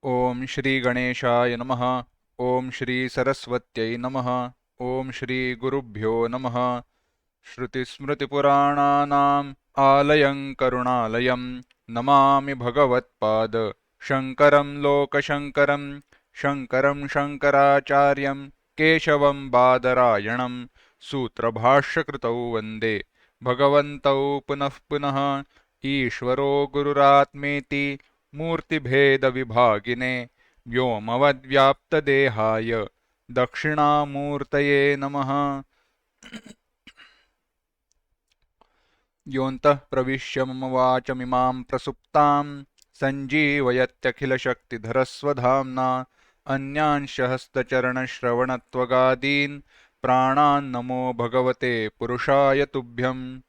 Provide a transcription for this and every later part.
ओम श्री गणेशाय नमः। ओम श्री सरस्वत्यै नमः। ओम श्री गुरुभ्यो नमः। श्रुतिस्मृतिपुराणानाम् आलयं करुणालयं नमामि भगवत्पाद शङ्करं लोकशङ्करं। शङ्करं शङ्कराचार्यं केशवं बादरायणं सूत्रभाष्यकृतौ वन्दे भगवन्तौ पुनः पुनः। ईश्वरो गुरुरात्मेति मूर्तिभेदविभागिने व्योमवद्व्याप्तदेहाय दक्षिणामूर्तये नमः। योऽन्तः प्रविश्य मम वाचमिमां प्रसुप्तां सञ्जीवयत्यखिलशक्तिधरस्वधाम्ना अन्यांशहस्तचरणश्रवणत्वगादीन् प्राणान्नमो भगवते पुरुषाय तुभ्यम्।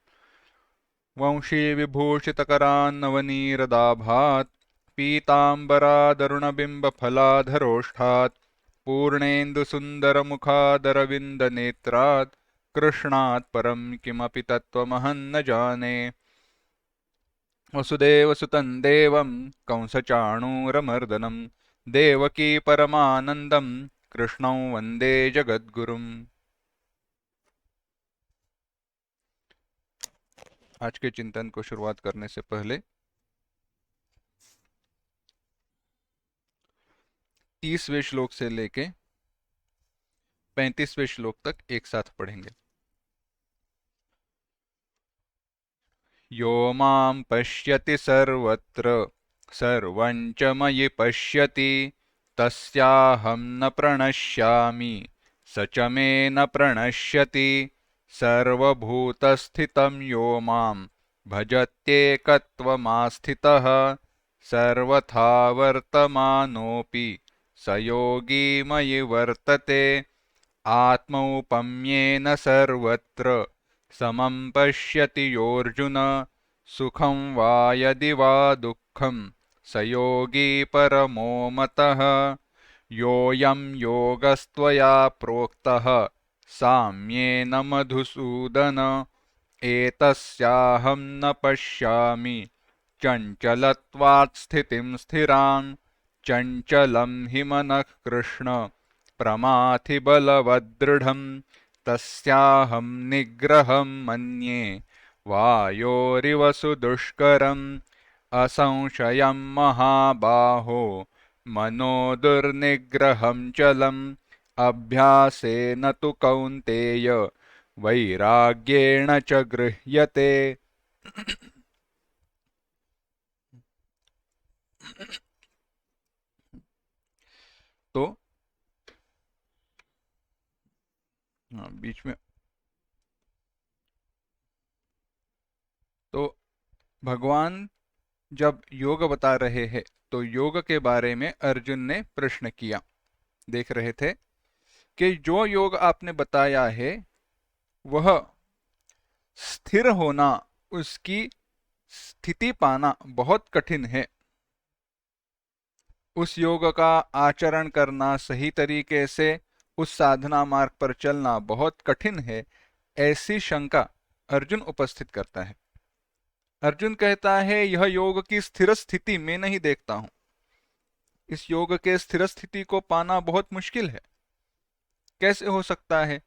वंशीविभूषितकरान्नवनीरदाभात् पीताम्बरादरुणबिम्बफलाधरोष्ठात् पूर्णेन्दुसुन्दरमुखादरविन्दनेत्रात् कृष्णात् परं किमपि तत्त्वमहं न जाने। वसुदेवसुतं देवं कंसचाणूरमर्दनं देवकी परमानन्दं कृष्णं वन्दे जगद्गुरुम्। आज के चिंतन को शुरुआत करने से पहले 30वें श्लोक से लेके 35वें श्लोक तक एक साथ पढ़ेंगे। यो मां पश्यति सर्वत्र सर्वं च मयि पश्यति तस्याहं न प्रणश्यामि स च मे न प्रणश्यति। सर्वभूतस्थितं यो मां भजत्येकत्वमास्थितः सर्वथा वर्तमानोऽपि स योगी मयि वर्तते। आत्मौपम्येन सर्वत्र समं पश्यति योऽर्जुन सुखं वा यदि वा दुःखं स योगी परमो मतः। योऽयं योगस्त्वया प्रोक्तः साम्येन मधुसूदन एतस्याहं न पश्यामि चञ्चलत्वात् स्थितिं स्थिरां। चञ्चलं हि मनः कृष्ण प्रमाथि बलवदृढम् तस्याहं निग्रहं मन्ये वायोरिव सुदुष्करम्। असंशयं महाबाहो मनो दुर्निग्रहं चलम् अभ्यासेन तु कौन्तेय वैराग्येण च गृह्यते। तो बीच में तो भगवान जब योग बता रहे हैं तो योग के बारे में अर्जुन ने प्रश्न किया। देख रहे थे कि जो योग आपने बताया है वह स्थिर होना, उसकी स्थिति पाना बहुत कठिन है। उस योग का आचरण करना, सही तरीके से उस साधना मार्ग पर चलना बहुत कठिन है, ऐसी शंका अर्जुन उपस्थित करता है। अर्जुन कहता है यह योग की स्थिर स्थिति मैं नहीं देखता हूं। इस योग के स्थिर स्थिति को पाना बहुत मुश्किल है। कैसे हो सकता है?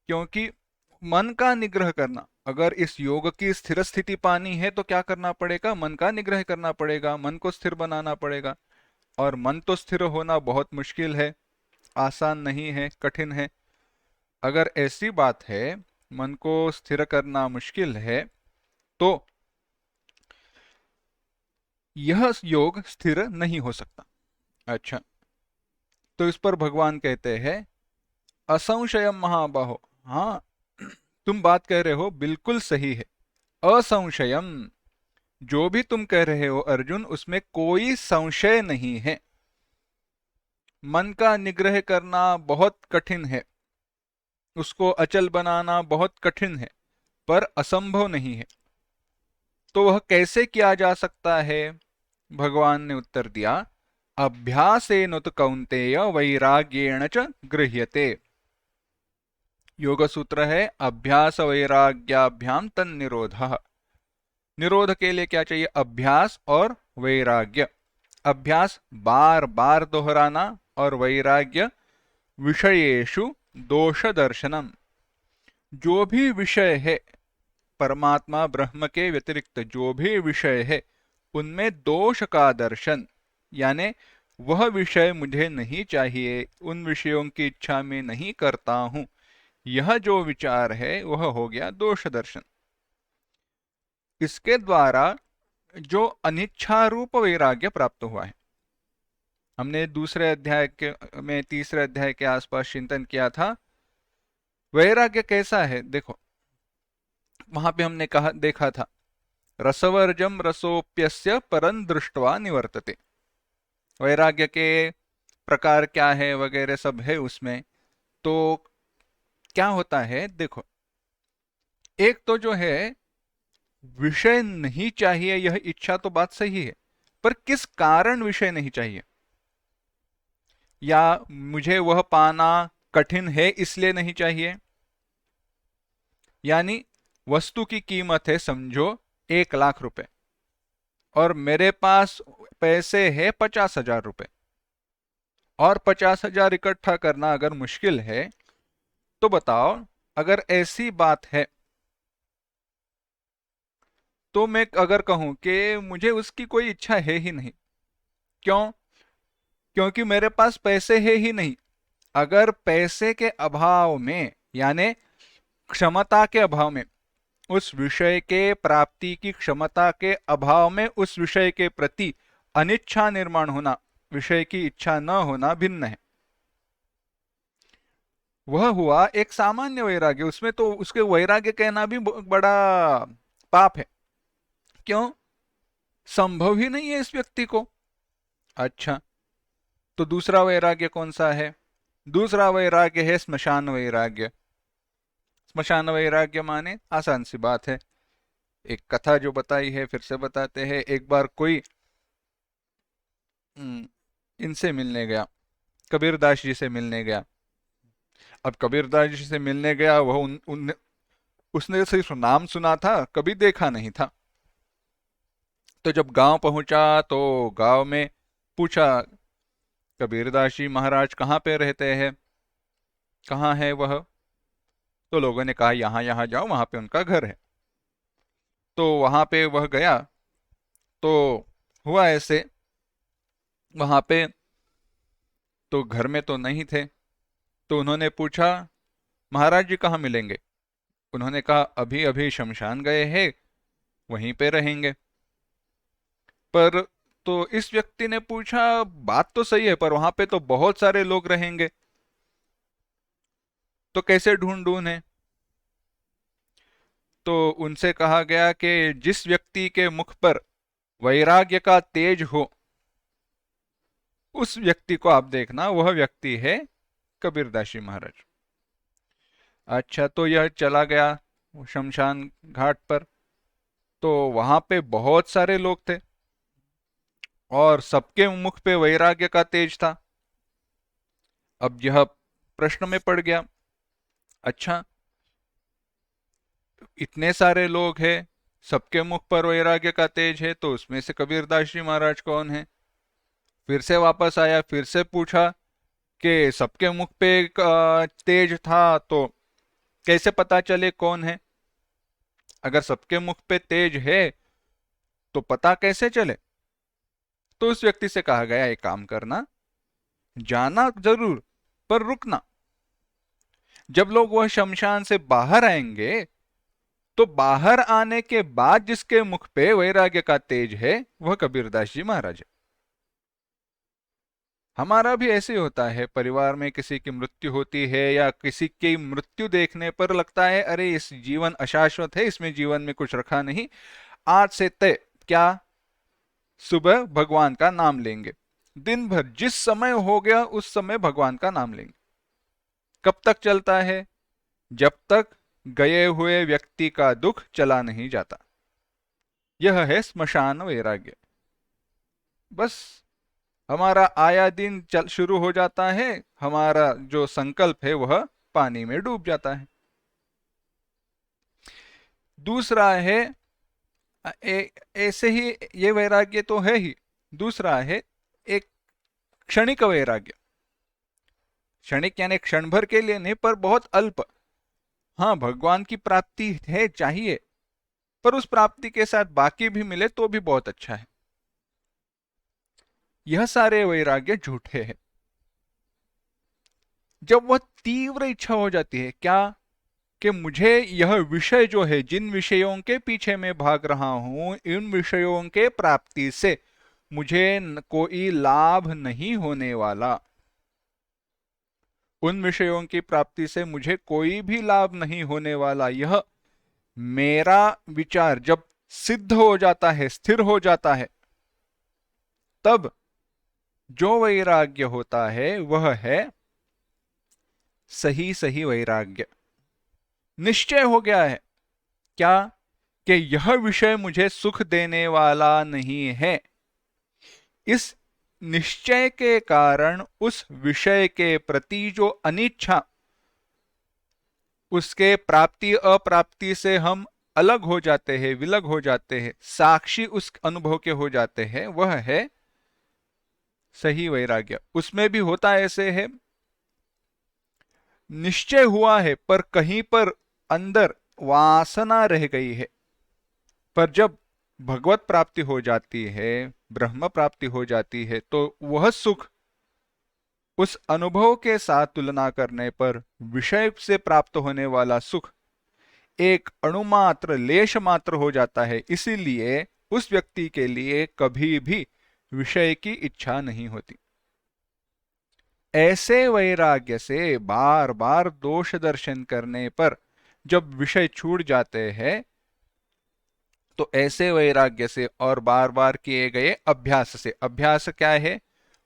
क्योंकि मन का निग्रह करना, अगर इस योग की स्थिर स्थिति पानी है तो क्या करना पड़ेगा? मन का निग्रह करना पड़ेगा, मन को स्थिर बनाना पड़ेगा। और मन तो स्थिर होना बहुत मुश्किल है, आसान नहीं है, कठिन है। अगर ऐसी बात है, मन को स्थिर करना मुश्किल है, तो यह योग स्थिर नहीं हो सकता। अच्छा, तो इस पर भगवान कहते हैं असंशयम महाबाहो। हाँ, तुम बात कह रहे हो बिल्कुल सही है। असंशयम, जो भी तुम कह रहे हो अर्जुन उसमें कोई संशय नहीं है। मन का निग्रह करना बहुत कठिन है, उसको अचल बनाना बहुत कठिन है, पर असंभव नहीं है। तो वह कैसे किया जा सकता है? भगवान ने उत्तर दिया, अभ्यासेन तु कौन्तेय वैराग्येण च गृह्यते। योग सूत्र है अभ्यास वैराग्याभ्याम तन्निरोधः। निरोध के लिए क्या चाहिए? अभ्यास और वैराग्य। अभ्यास बार बार दोहराना और वैराग्य विषयेषु दोष दर्शनम। जो भी विषय है परमात्मा ब्रह्म के व्यतिरिक्त जो भी विषय है उनमें दोष का दर्शन, यानी वह विषय मुझे नहीं चाहिए, उन विषयों की इच्छा में नहीं करता हूं, यह जो विचार है वह हो गया दोष दर्शन। इसके द्वारा जो अनिच्छा रूप वैराग्य प्राप्त हुआ है, हमने दूसरे अध्याय के में तीसरे अध्याय के आसपास चिंतन किया था। वैराग्य कैसा है देखो, वहां पे हमने कहा देखा था, रसवर्जम रसोप्यस्य परं दृष्ट्वा निवर्तते। वैराग्य के प्रकार क्या है वगैरह सब है उसमें। तो क्या होता है देखो, एक तो जो है विषय नहीं चाहिए, यह इच्छा तो बात सही है, पर किस कारण विषय नहीं चाहिए? या मुझे वह पाना कठिन है इसलिए नहीं चाहिए? यानी वस्तु की कीमत है समझो 1,00,000 रुपए और मेरे पास पैसे है 50,000 रुपए, और 50,000 इकट्ठा करना अगर मुश्किल है तो बताओ, अगर ऐसी बात है तो मैं अगर कहूं कि मुझे उसकी कोई इच्छा है ही नहीं, क्यों? क्योंकि मेरे पास पैसे है ही नहीं। अगर पैसे के अभाव में यानी क्षमता के अभाव में, उस विषय के प्राप्ति की क्षमता के अभाव में उस विषय के प्रति अनिच्छा निर्माण होना, विषय की इच्छा न होना भिन्न है। वह हुआ एक सामान्य वैराग्य, उसमें तो उसके वैराग्य कहना भी बड़ा पाप है। क्यों? संभव ही नहीं है इस व्यक्ति को। अच्छा, तो दूसरा वैराग्य कौन सा है? दूसरा वैराग्य है स्मशान वैराग्य। स्मशान वैराग्य माने आसान सी बात है, एक कथा जो बताई है फिर से बताते हैं। एक बार कोई इनसे मिलने गया, कबीरदास जी से मिलने गया। अब कबीरदास जी से मिलने गया, वह उसने सिर्फ नाम सुना था, कभी देखा नहीं था। तो जब गांव पहुंचा तो गांव में पूछा, कबीरदास जी महाराज कहाँ पे रहते हैं, कहाँ है वह? तो लोगों ने कहा यहाँ यहाँ जाओ, वहां पे उनका घर है। तो वहां पे वह गया तो हुआ ऐसे, वहां पे तो घर में तो नहीं थे। तो उन्होंने पूछा महाराज जी कहाँ मिलेंगे? उन्होंने कहा अभी अभी शमशान गए हैं, वहीं पे रहेंगे। पर तो इस व्यक्ति ने पूछा बात तो सही है, पर वहां पे तो बहुत सारे लोग रहेंगे, तो कैसे ढूंढूं है? तो उनसे कहा गया कि जिस व्यक्ति के मुख पर वैराग्य का तेज हो उस व्यक्ति को आप देखना, वह व्यक्ति है कबीरदास जी महाराज। अच्छा, तो यह चला गया शमशान घाट पर, तो वहां पे बहुत सारे लोग थे और सबके मुख पे वैराग्य का तेज था। अब यह प्रश्न में पड़ गया, अच्छा इतने सारे लोग हैं, सबके मुख पर वैराग्य का तेज है, तो उसमें से कबीरदास जी महाराज कौन है? फिर से वापस आया, फिर से पूछा कि सबके मुख पे तेज था तो कैसे पता चले कौन है? अगर सबके मुख पे तेज है तो पता कैसे चले? तो उस व्यक्ति से कहा गया एक काम करना, जाना जरूर पर रुकना। जब लोग वह शमशान से बाहर आएंगे तो बाहर आने के बाद जिसके मुख पे वैराग्य का तेज है वह कबीरदास जी महाराज है। हमारा भी ऐसे ही होता है, परिवार में किसी की मृत्यु होती है या किसी की मृत्यु देखने पर लगता है अरे इस जीवन अशाश्वत है, इसमें जीवन में कुछ रखा नहीं, आज से तय क्या, सुबह भगवान का नाम लेंगे, दिन भर जिस समय हो गया उस समय भगवान का नाम लेंगे। कब तक चलता है? जब तक गए हुए व्यक्ति का दुख चला नहीं जाता। यह है स्मशान वैराग्य। बस हमारा आया दिन चल शुरू हो जाता है, हमारा जो संकल्प है वह पानी में डूब जाता है। दूसरा है ऐसे ही, ये वैराग्य तो है ही। दूसरा है एक क्षणिक वैराग्य। क्षणिक यानी क्षण भर के लिए नहीं, पर बहुत अल्प। हाँ, भगवान की प्राप्ति है चाहिए, पर उस प्राप्ति के साथ बाकी भी मिले तो भी बहुत अच्छा है। यह सारे वैराग्य झूठे हैं। जब वह तीव्र इच्छा हो जाती है क्या, कि मुझे यह विषय जो है, जिन विषयों के पीछे मैं भाग रहा हूं, इन विषयों के प्राप्ति से मुझे कोई लाभ नहीं होने वाला, उन विषयों की प्राप्ति से मुझे कोई भी लाभ नहीं होने वाला, यह मेरा विचार जब सिद्ध हो जाता है, स्थिर हो जाता है, तब जो वैराग्य होता है वह है सही सही वैराग्य। निश्चय हो गया है क्या, कि यह विषय मुझे सुख देने वाला नहीं है। इस निश्चय के कारण उस विषय के प्रति जो अनिच्छा, उसके प्राप्ति अप्राप्ति से हम अलग हो जाते हैं, विलग हो जाते हैं, साक्षी उस अनुभव के हो जाते हैं, वह है सही वैराग्य। उसमें भी होता ऐसे है, निश्चय हुआ है पर कहीं पर अंदर वासना रह गई है, पर जब भगवत प्राप्ति हो जाती है, ब्रह्म प्राप्ति हो जाती है, तो वह सुख उस अनुभव के साथ तुलना करने पर विषय से प्राप्त होने वाला सुख एक अणुमात्र, लेश मात्र हो जाता है। इसीलिए उस व्यक्ति के लिए कभी भी विषय की इच्छा नहीं होती। ऐसे वैराग्य से बार बार दोष दर्शन करने पर जब विषय छूट जाते हैं, तो ऐसे वैराग्य से और बार बार किए गए अभ्यास से, अभ्यास क्या है,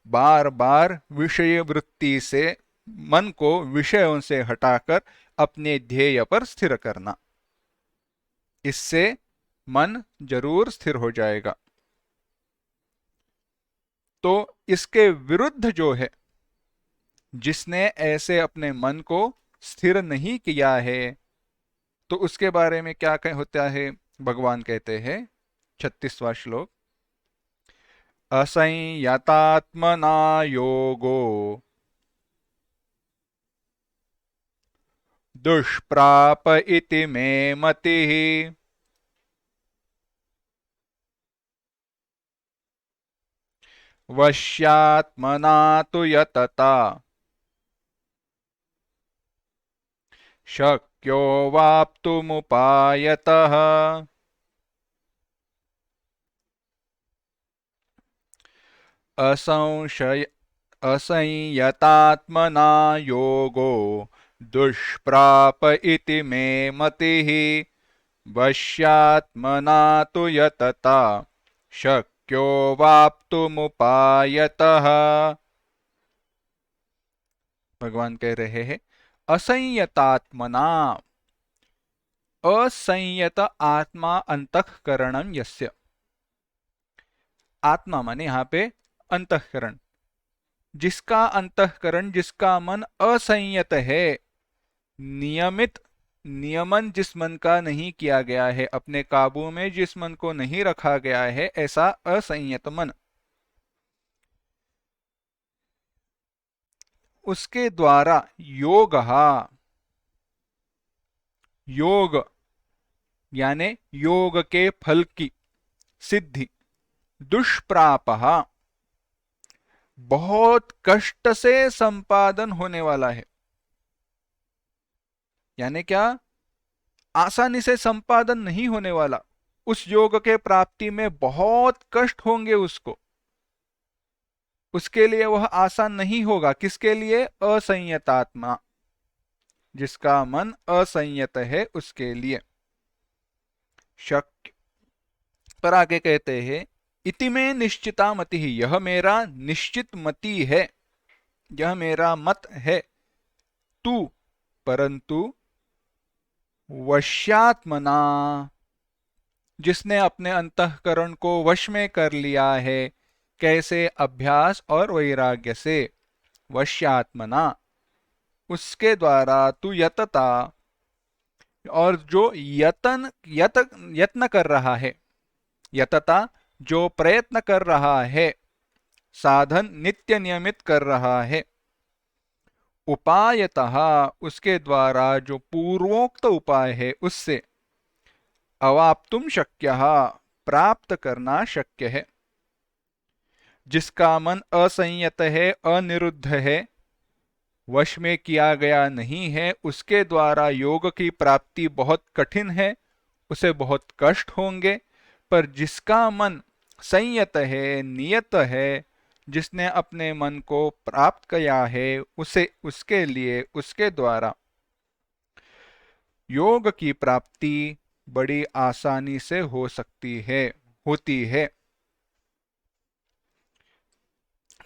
बार बार विषय वृत्ति से मन को विषयों से हटाकर अपने ध्येय पर स्थिर करना, इससे मन जरूर स्थिर हो जाएगा। तो इसके विरुद्ध जो है, जिसने ऐसे अपने मन को स्थिर नहीं किया है, तो उसके बारे में क्या कह होता है, भगवान कहते हैं 36वां श्लोक, असंयतात्मना योगो दुष्प्राप इति मे मतिः। वश्यात्मना तु यतता शक्यो वाप्तुमुपायतः। असंयतात्मना योगो दुष्प्राप इति मे मतिः। वश्यात्मना तु यतता शक्यो वाप्तुमुपायतः। भगवान कह रहे हैं असंयतात्मना, असंयत आत्मा अंतःकरणम यस्य। आत्मा माने यहां पे अंतःकरण, जिसका अंतःकरण, जिसका मन असंयत है, नियमित, नियमन जिस मन का नहीं किया गया है, अपने काबू में जिस मन को नहीं रखा गया है, ऐसा असंयत मन, उसके द्वारा योग, योग यानी योग के फल की सिद्धि, दुष्प्राप, बहुत कष्ट से संपादन होने वाला है। यानी क्या, आसानी से संपादन नहीं होने वाला। उस योग के प्राप्ति में बहुत कष्ट होंगे उसको। उसके लिए वह आसान नहीं होगा। किसके लिए? असंयतात्मा, जिसका मन असंयत है उसके लिए शक्य। पर आगे कहते हैं इति में निश्चिता मति ही, यह मेरा निश्चित मति है, यह मेरा मत है। तू परंतु वश्यात्मना, जिसने अपने अंतःकरण को वश में कर लिया है। कैसे? अभ्यास और वैराग्य से। वश्यात्मना, उसके द्वारा तू यतता, और जो यत्न कर रहा है, यतता जो प्रयत्न कर रहा है, साधन नित्य नियमित कर रहा है। उपायतः, उसके द्वारा जो पूर्वोक्त उपाय है उससे अवाप्तुम शक्यः, प्राप्त करना शक्य है। जिसका मन असंयत है, अनिरुद्ध है, वश में किया गया नहीं है, उसके द्वारा योग की प्राप्ति बहुत कठिन है, उसे बहुत कष्ट होंगे। पर जिसका मन संयत है, नियत है, जिसने अपने मन को प्राप्त किया है, उसे उसके लिए उसके द्वारा योग की प्राप्ति बड़ी आसानी से हो सकती है, होती है।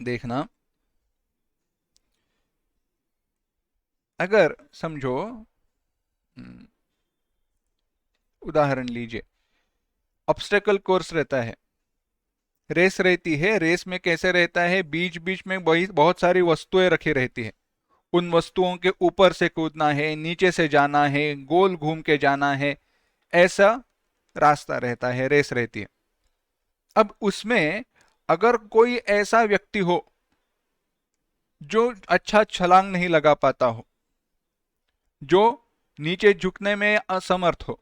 देखना, अगर समझो, उदाहरण लीजिए, ऑब्स्टेकल कोर्स रहता है, रेस रहती है। रेस में कैसे रहता है? बीच बीच में बहुत सारी वस्तुएं रखी रहती है। उन वस्तुओं के ऊपर से कूदना है, नीचे से जाना है, गोल घूम के जाना है, ऐसा रास्ता रहता है, रेस रहती है। अब उसमें अगर कोई ऐसा व्यक्ति हो जो अच्छा छलांग नहीं लगा पाता हो, जो नीचे झुकने में असमर्थ हो,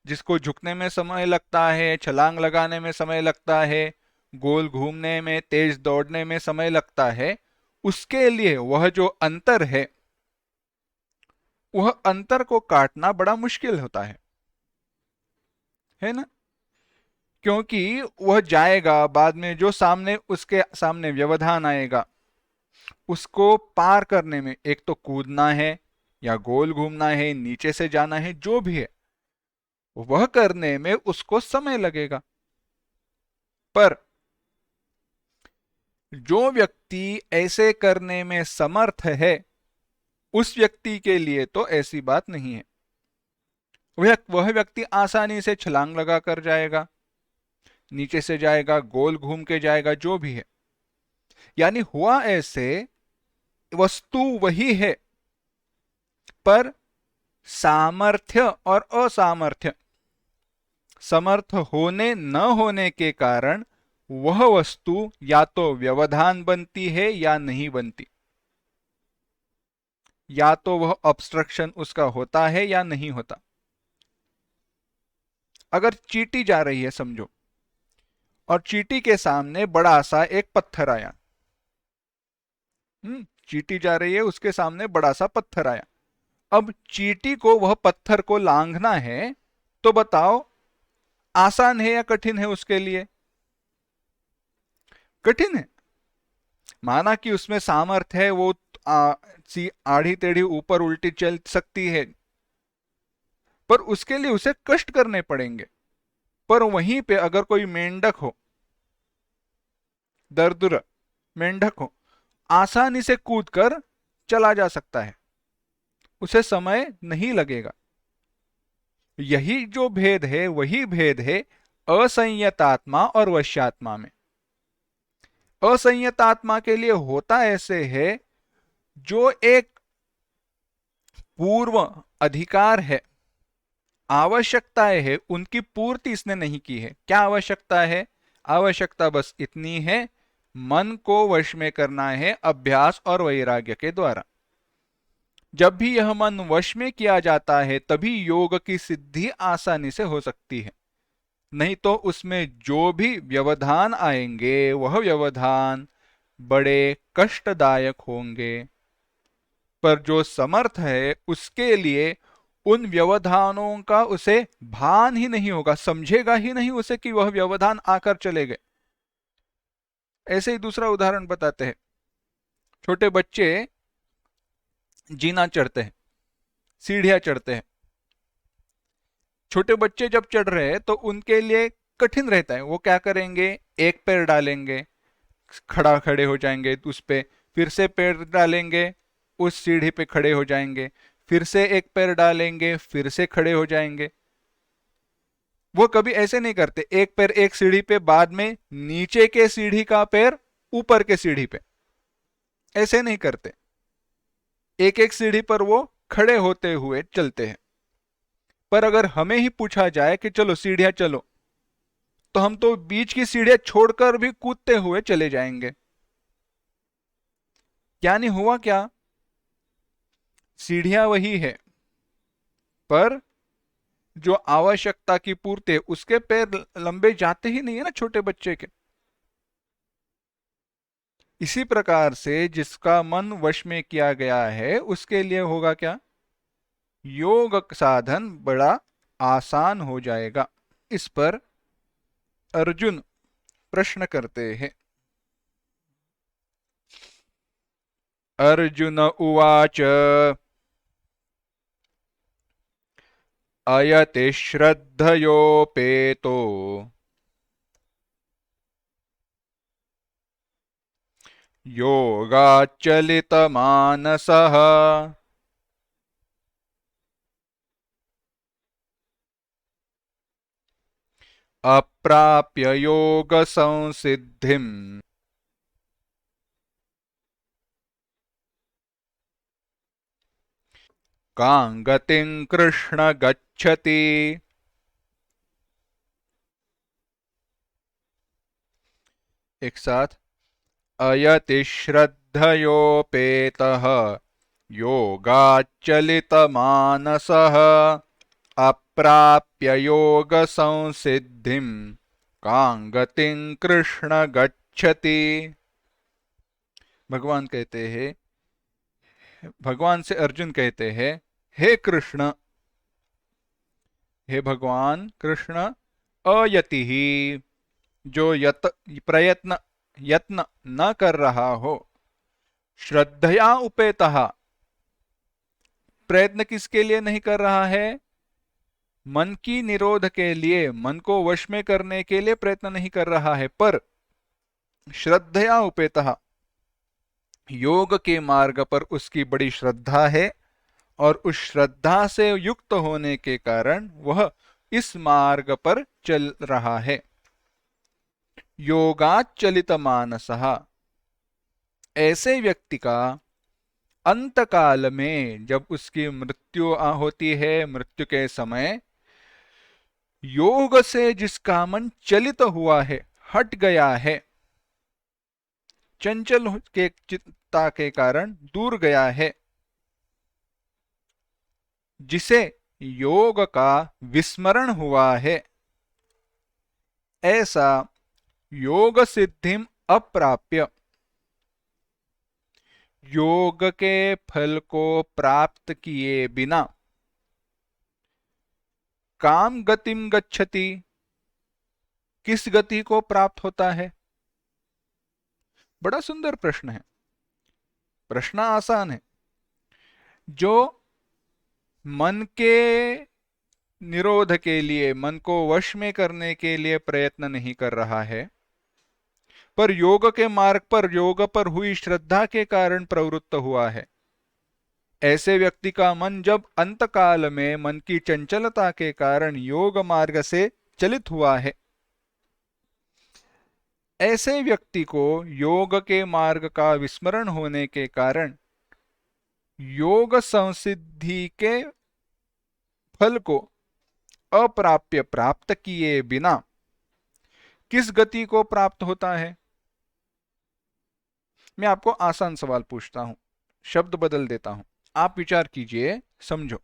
जिसको झुकने में समय लगता है, छलांग लगाने में समय लगता है, गोल घूमने में, तेज दौड़ने में समय लगता है, उसके लिए वह जो अंतर है, वह अंतर को काटना बड़ा मुश्किल होता है ना? क्योंकि वह जाएगा, बाद में जो सामने उसके सामने व्यवधान आएगा, उसको पार करने में एक तो कूदना है, या गोल घूमना है, नीचे से जाना है, जो भी है वह करने में उसको समय लगेगा। पर जो व्यक्ति ऐसे करने में समर्थ है, उस व्यक्ति के लिए तो ऐसी बात नहीं है। वह व्यक्ति आसानी से छलांग लगा कर जाएगा, नीचे से जाएगा, गोल घूम के जाएगा, जो भी है। यानी हुआ ऐसे, वस्तु वही है, पर सामर्थ्य और असामर्थ्य, समर्थ होने न होने के कारण वह वस्तु या तो व्यवधान बनती है या नहीं बनती, या तो वह ऑब्स्ट्रक्शन उसका होता है या नहीं होता। अगर चींटी जा रही है समझो, और चींटी के सामने बड़ा सा एक पत्थर आया, चींटी जा रही है, उसके सामने बड़ा सा पत्थर आया। अब चींटी को वह पत्थर को लांघना है, तो बताओ आसान है या कठिन है उसके लिए? कठिन है। माना कि उसमें सामर्थ्य है, वो सी आड़ी टेढ़ी ऊपर उल्टी चल सकती है, पर उसके लिए उसे कष्ट करने पड़ेंगे। पर वहीं पे अगर कोई मेंढक हो, दरदुर मेंढक हो, आसानी से कूदकर चला जा सकता है, उसे समय नहीं लगेगा। यही जो भेद है, वही भेद है असंयतात्मा और वश्यात्मा में। असंयतात्मा के लिए होता ऐसे है, जो एक पूर्व अधिकार है, आवश्यकताएं है, उनकी पूर्ति इसने नहीं की है। क्या आवश्यकता है? आवश्यकता बस इतनी है, मन को वश में करना है अभ्यास और वैराग्य के द्वारा। जब भी यह मन वश में किया जाता है, तभी योग की सिद्धि आसानी से हो सकती है। नहीं तो उसमें जो भी व्यवधान आएंगे, वह व्यवधान बड़े कष्टदायक होंगे। पर जो समर्थ है, उसके लिए उन व्यवधानों का उसे भान ही नहीं होगा, समझेगा ही नहीं उसे कि वह व्यवधान आकर चले गए। ऐसे ही दूसरा उदाहरण बताते हैं। छोटे बच्चे जीना चढ़ते हैं, सीढ़ियां चढ़ते हैं। छोटे बच्चे जब चढ़ रहे हैं तो उनके लिए कठिन रहता है। वो क्या करेंगे, एक पैर डालेंगे, खड़े हो जाएंगे उस पे, फिर से पैर डालेंगे, उस सीढ़ी पे खड़े हो जाएंगे, फिर से एक पैर डालेंगे, फिर से खड़े हो जाएंगे। वो कभी ऐसे नहीं करते एक पैर एक सीढ़ी पे, बाद में नीचे के सीढ़ी का पैर ऊपर के सीढ़ी पे, ऐसे नहीं करते। एक एक सीढ़ी पर वो खड़े होते हुए चलते हैं। पर अगर हमें ही पूछा जाए कि चलो सीढ़ियां चलो, तो हम तो बीच की सीढ़ियां छोड़कर भी कूदते हुए चले जाएंगे। यानी हुआ क्या, सीढ़ियां वही है, पर जो आवश्यकता की पूर्ति है उसके पैर लंबे जाते ही नहीं है ना छोटे बच्चे के। इसी प्रकार से जिसका मन वश में किया गया है उसके लिए होगा क्या, योग साधन बड़ा आसान हो जाएगा। इस पर अर्जुन प्रश्न करते हैं। अर्जुन उवाच अयति श्रद्धयोपेतो योगाच्चलितमानसः अप्राप्य योग संसिद्धिम कां गतिं कृष्ण गच्छति। एक साथ, अयति श्रद्धयोपेतः योगाच्चलितमानसः अप्राप्य योग संसिद्धिं कां गतिं कृष्ण गच्छति। भगवान कहते हैं, भगवान से अर्जुन कहते हैं, हे कृष्ण, हे भगवान कृष्ण, अयति ही, जो प्रयत्न यत्न न कर रहा हो, श्रद्धया उपेतः, प्रयत्न किसके लिए नहीं कर रहा है, मन की निरोध के लिए, मन को वश में करने के लिए प्रयत्न नहीं कर रहा है, पर श्रद्धया उपेतः, योग के मार्ग पर उसकी बड़ी श्रद्धा है, और उस श्रद्धा से युक्त होने के कारण वह इस मार्ग पर चल रहा है। योगाच्चलित मानसः, ऐसे व्यक्ति का अंत काल में जब उसकी मृत्यु होती है, मृत्यु के समय योग से जिसका मन चलित हुआ है, हट गया है, चंचल के चित्ता के कारण दूर गया है, जिसे योग का विस्मरण हुआ है, ऐसा योग सिद्धिम अप्राप्य, योग के फल को प्राप्त किए बिना काम गतिम गच्छति, किस गति को प्राप्त होता है। बड़ा सुंदर प्रश्न है, प्रश्न आसान है। जो मन के निरोध के लिए, मन को वश में करने के लिए प्रयत्न नहीं कर रहा है, पर योग के मार्ग पर, योग पर हुई श्रद्धा के कारण प्रवृत्त हुआ है, ऐसे व्यक्ति का मन जब अंतकाल में मन की चंचलता के कारण योग मार्ग से चलित हुआ है, ऐसे व्यक्ति को योग के मार्ग का विस्मरण होने के कारण योग संसिद्धि के फल को अप्राप्य, प्राप्त किए बिना किस गति को प्राप्त होता है। मैं आपको आसान सवाल पूछता हूं, शब्द बदल देता हूं, आप विचार कीजिए, समझो।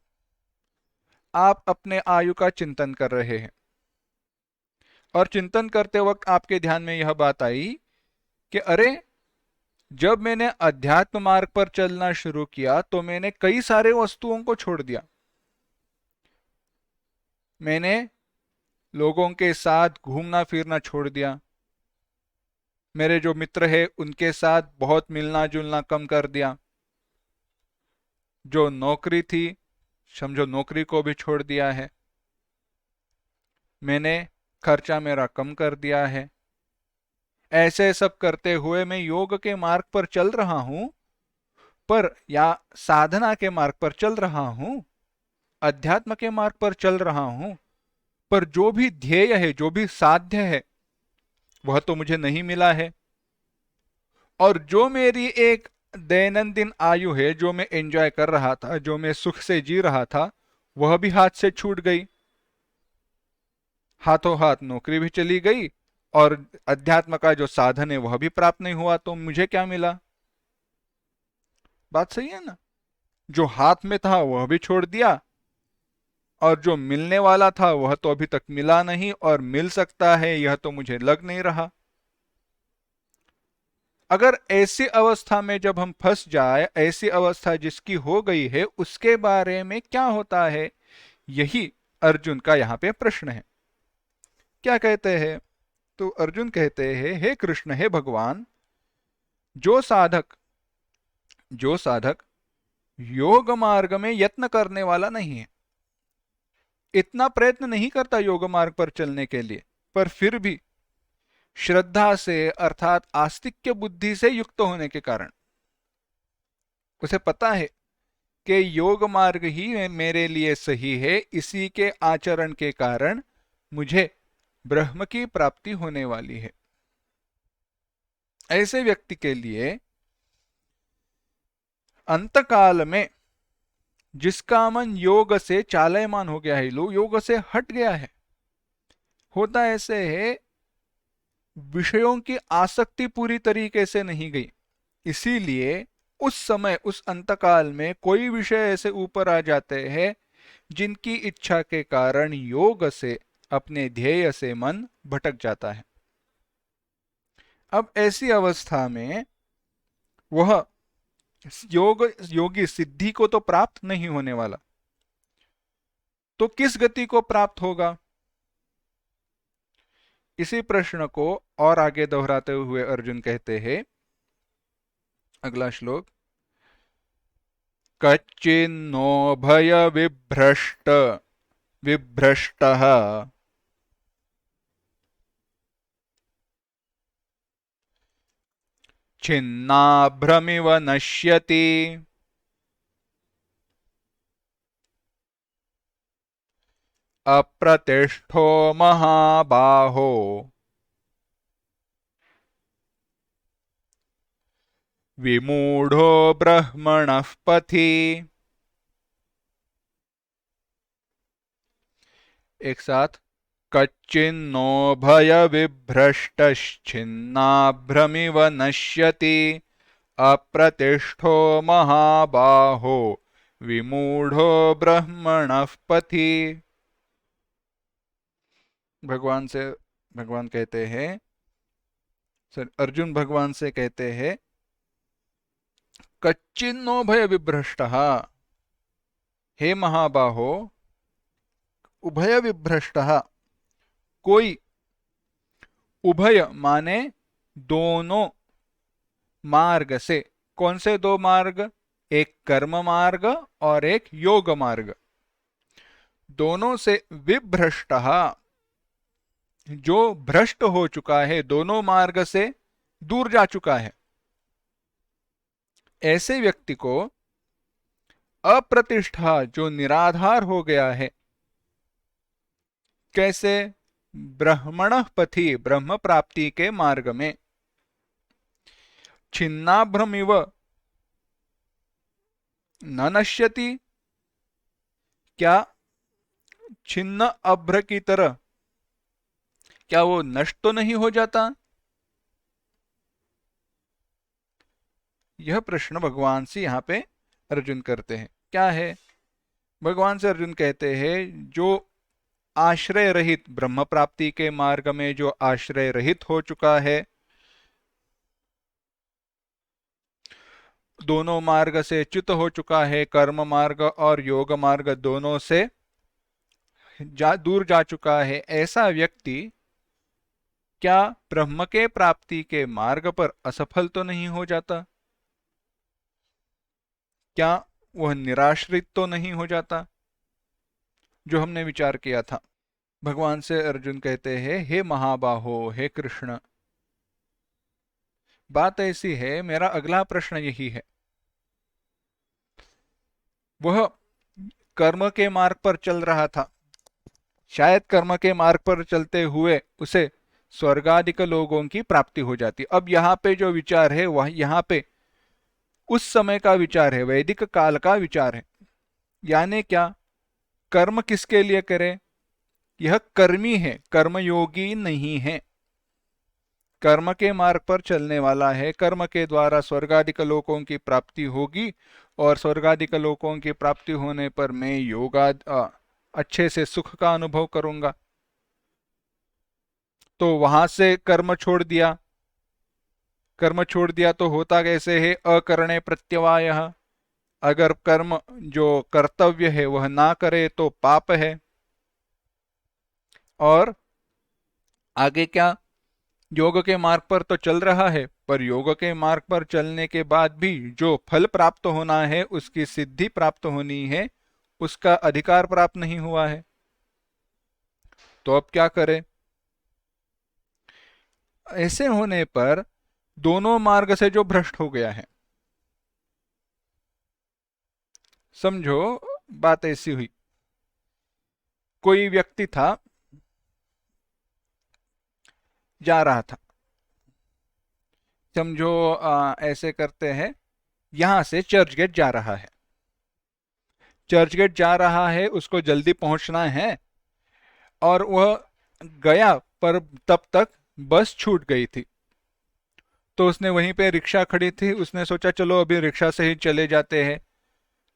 आप अपने आयु का चिंतन कर रहे हैं, और चिंतन करते वक्त आपके ध्यान में यह बात आई कि अरे, जब मैंने अध्यात्म मार्ग पर चलना शुरू किया तो मैंने कई सारे वस्तुओं को छोड़ दिया। मैंने लोगों के साथ घूमना फिरना छोड़ दिया, मेरे जो मित्र है उनके साथ बहुत मिलना जुलना कम कर दिया। जो नौकरी थी, समझो नौकरी को भी छोड़ दिया है। मैंने खर्चा मेरा कम कर दिया है। ऐसे सब करते हुए मैं योग के मार्ग पर चल रहा हूं, पर या साधना के मार्ग पर चल रहा हूं, अध्यात्म के मार्ग पर चल रहा हूं, पर जो भी ध्येय है, जो भी साध्य है, वह तो मुझे नहीं मिला है। और जो मेरी एक दैनंदिन आयु है, जो मैं एंजॉय कर रहा था, जो मैं सुख से जी रहा था, वह भी हाथ से छूट गई। हाथों हाथ नौकरी भी चली गई और अध्यात्म का जो साधन है वह भी प्राप्त नहीं हुआ, तो मुझे क्या मिला? बात सही है ना? जो हाथ में था वह भी छोड़ दिया, और जो मिलने वाला था वह तो अभी तक मिला नहीं, और मिल सकता है यह तो मुझे लग नहीं रहा। अगर ऐसी अवस्था में जब हम फंस जाए, ऐसी अवस्था जिसकी हो गई है, उसके बारे में क्या होता है, यही अर्जुन का यहाँ पे प्रश्न है। क्या कहते हैं? तो अर्जुन कहते हैं, हे कृष्ण, हे भगवान, जो साधक जो साधक योग मार्ग में यत्न करने वाला नहीं है, इतना प्रयत्न नहीं करता योग मार्ग पर चलने के लिए, पर फिर भी श्रद्धा से अर्थात आस्तिक्य बुद्धि से युक्त होने के कारण उसे पता है कि योग मार्ग ही मेरे लिए सही है, इसी के आचरण के कारण मुझे ब्रह्म की प्राप्ति होने वाली है। ऐसे व्यक्ति के लिए अंतकाल में जिसका मन योग से चालयमान हो गया है, योग से हट गया है, होता ऐसे है, विषयों की आसक्ति पूरी तरीके से नहीं गई, इसीलिए उस समय, उस अंतकाल में कोई विषय ऐसे ऊपर आ जाते हैं जिनकी इच्छा के कारण योग से, अपने ध्येय से मन भटक जाता है। अब ऐसी अवस्था में वह योगी सिद्धि को तो प्राप्त नहीं होने वाला, तो किस गति को प्राप्त होगा? इसी प्रश्न को और आगे दोहराते हुए अर्जुन कहते हैं, अगला श्लोक, कच्चिन्नो भय विभ्रष्टः छिन्नाभ्रमिव नश्यति अप्रतिष्ठो महाबाहो विमूढ़ो ब्रह्मणः पथि। एक साथ, कच्चिन्नो भय विभ्रष्टश्छिन्नाभ्रमिव नश्यति अप्रतिष्ठो महाबाहो विमूढ़ो ब्रह्मणः पथि। भगवान कहते हैं, अर्जुन भगवान से कहते हैं, कच्चिन्नो भय विभ्रष्टः, हे महाबाहो, उभय विभ्रष्टः, कोई, उभय माने दोनों मार्ग से, कौन से दो मार्ग? एक कर्म मार्ग और एक योग मार्ग, दोनों से विभ्रष्टः, जो भ्रष्ट हो चुका है, दोनों मार्ग से दूर जा चुका है, ऐसे व्यक्ति को अप्रतिष्ठा, जो निराधार हो गया है, कैसे? ब्रह्मणः पथि, ब्रह्म प्राप्ति के मार्ग में, छिन्नाभ्रमिव न नश्यति, क्या छिन्न अभ्र की तरह, क्या वो नष्ट तो नहीं हो जाता? यह प्रश्न भगवान से यहाँ पे अर्जुन करते हैं। क्या है? भगवान से अर्जुन कहते हैं, जो आश्रय रहित, ब्रह्म प्राप्ति के मार्ग में जो आश्रय रहित हो चुका है, दोनों मार्ग से च्युत हो चुका है, कर्म मार्ग और योग मार्ग दोनों से दूर जा चुका है, ऐसा व्यक्ति, क्या ब्रह्म के प्राप्ति के मार्ग पर असफल तो नहीं हो जाता? क्या वह निराश्रित तो नहीं हो जाता? जो हमने विचार किया था। भगवान से अर्जुन कहते हैं, हे महाबाहो, हे कृष्ण, बात ऐसी है, मेरा अगला प्रश्न यही है। वह कर्म के मार्ग पर चल रहा था, शायद कर्म के मार्ग पर चलते हुए उसे स्वर्गादिक लोगों की प्राप्ति हो जाती। अब यहाँ पे जो विचार है वह यहाँ पे उस समय का विचार है, वैदिक काल का विचार है। यानी क्या? कर्म किसके लिए करे? यह कर्मी है, कर्मयोगी नहीं है। कर्म के मार्ग पर चलने वाला है, कर्म के द्वारा स्वर्गादिक लोकों की प्राप्ति होगी, और स्वर्गादिक लोकों की प्राप्ति होने पर मैं अच्छे से सुख का अनुभव करूंगा। तो वहां से कर्म छोड़ दिया, कर्म छोड़ दिया तो होता कैसे है? अकरणे प्रत्यवायः। अगर कर्म जो कर्तव्य है वह ना करे तो पाप है। और आगे क्या? योग के मार्ग पर तो चल रहा है, पर योग के मार्ग पर चलने के बाद भी जो फल प्राप्त होना है, उसकी सिद्धि प्राप्त होनी है, उसका अधिकार प्राप्त नहीं हुआ है। तो अब क्या करे? ऐसे होने पर दोनों मार्ग से जो भ्रष्ट हो गया है, समझो बात ऐसी हुई, कोई व्यक्ति था, जा रहा था, समझो ऐसे करते हैं, यहां से चर्च गेट जा रहा है, चर्च गेट जा रहा है, उसको जल्दी पहुंचना है, और वह गया, पर तब तक बस छूट गई थी। तो उसने वहीं पे रिक्शा खड़ी थी, उसने सोचा चलो अभी रिक्शा से ही चले जाते हैं।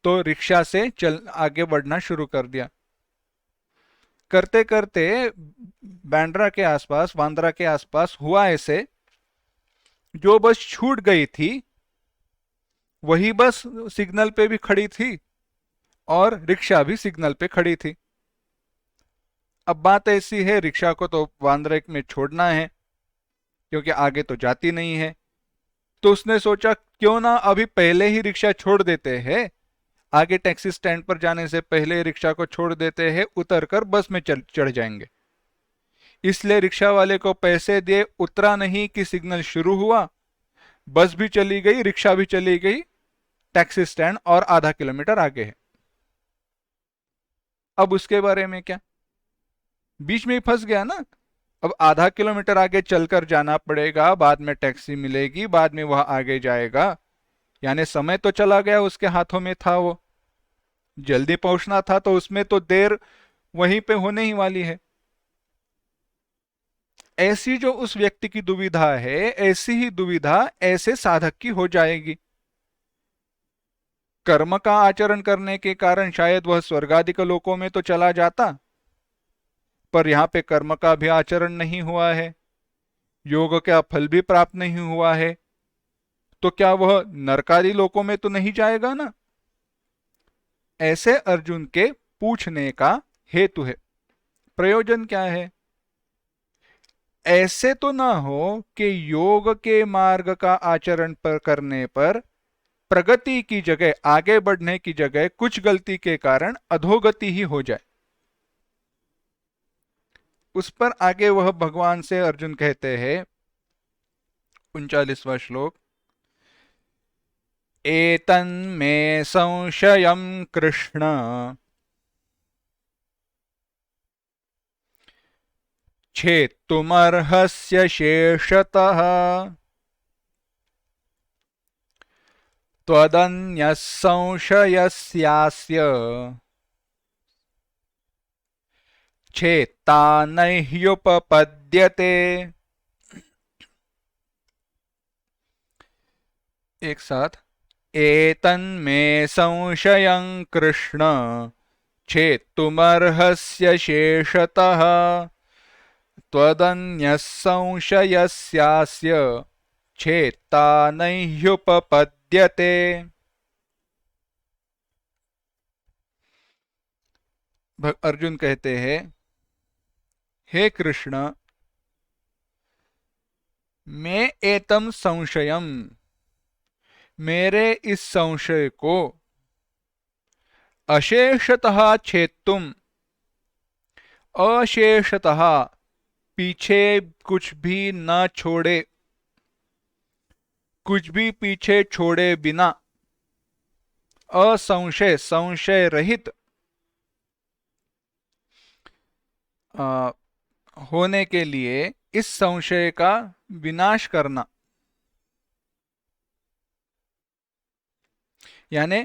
तो रिक्शा से चल आगे बढ़ना शुरू कर दिया। करते करते बांद्रा के आसपास, बांद्रा के आसपास हुआ ऐसे, जो बस छूट गई थी वही बस सिग्नल पे भी खड़ी थी, और रिक्शा भी सिग्नल पे खड़ी थी। अब बात ऐसी है, रिक्शा को तो बांद्रा में छोड़ना है, क्योंकि आगे तो जाती नहीं है। तो उसने सोचा क्यों ना अभी पहले ही रिक्शा छोड़ देते हैं, आगे टैक्सी स्टैंड पर जाने से पहले रिक्शा को छोड़ देते हैं, उतर कर बस में चढ़ जाएंगे। इसलिए रिक्शा वाले को पैसे दिए, उतरा नहीं कि सिग्नल शुरू हुआ, बस भी चली गई, रिक्शा भी चली गई, टैक्सी स्टैंड और आधा किलोमीटर आगे है। अब उसके बारे में क्या? बीच में ही फंस गया ना। अब आधा किलोमीटर आगे चलकर जाना पड़ेगा, बाद में टैक्सी मिलेगी, बाद में वह आगे जाएगा, यानी समय तो चला गया, उसके हाथों में था, वो जल्दी पहुंचना था, तो उसमें तो देर वहीं पे होने ही वाली है। ऐसी जो उस व्यक्ति की दुविधा है, ऐसी ही दुविधा ऐसे साधक की हो जाएगी। कर्म का आचरण करने के कारण शायद वह स्वर्गादिक लोकों में तो चला जाता, पर यहाँ पे कर्म का भी आचरण नहीं हुआ है, योग का फल भी प्राप्त नहीं हुआ है, तो क्या वह नरकादि लोकों में तो नहीं जाएगा ना? ऐसे अर्जुन के पूछने का हेतु है। प्रयोजन क्या है? ऐसे तो ना हो कि योग के मार्ग का आचरण पर करने पर प्रगति की जगह, आगे बढ़ने की जगह कुछ गलती के कारण अधोगति ही हो जाए। उस पर आगे वह भगवान से अर्जुन कहते हैं, 39वां श्लोक, एतन्मे संशयं कृष्ण छेत्तुमर्हस्य शेषतः त्वदन्यः संशयस्यास्य छेत्ता नह्युपपद्यते। एक साथ, एतन्मे संशयं कृष्ण छेत्तुमर्हस्य शेषतः त्वदन्यः संशयस्यास्य छेत्ता नह्युपपद्यते। अर्जुन कहते हैं, हे कृष्ण, मैं एतम संशयम, मेरे इस संशय को, अशेषतः छेत्तुम, अशेषतः पीछे कुछ भी न छोड़े, कुछ भी पीछे छोड़े बिना, असंशय संशय रहित होने के लिए इस संशय का विनाश करना, यानी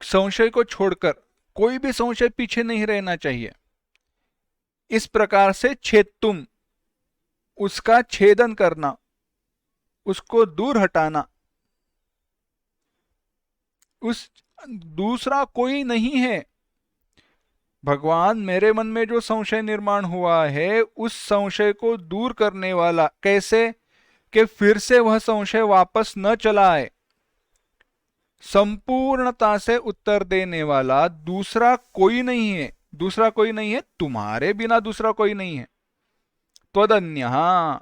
संशय को छोड़कर कोई भी संशय पीछे नहीं रहना चाहिए। इस प्रकार से छेत्तुम, उसका छेदन करना, उसको दूर हटाना। उस दूसरा कोई नहीं है। भगवान, मेरे मन में जो संशय निर्माण हुआ है उस संशय को दूर करने वाला, कैसे कि फिर से वह संशय वापस न चला आए, संपूर्णता से उत्तर देने वाला दूसरा कोई नहीं है। दूसरा कोई नहीं है, तुम्हारे बिना दूसरा कोई नहीं है। त्वदन्यः,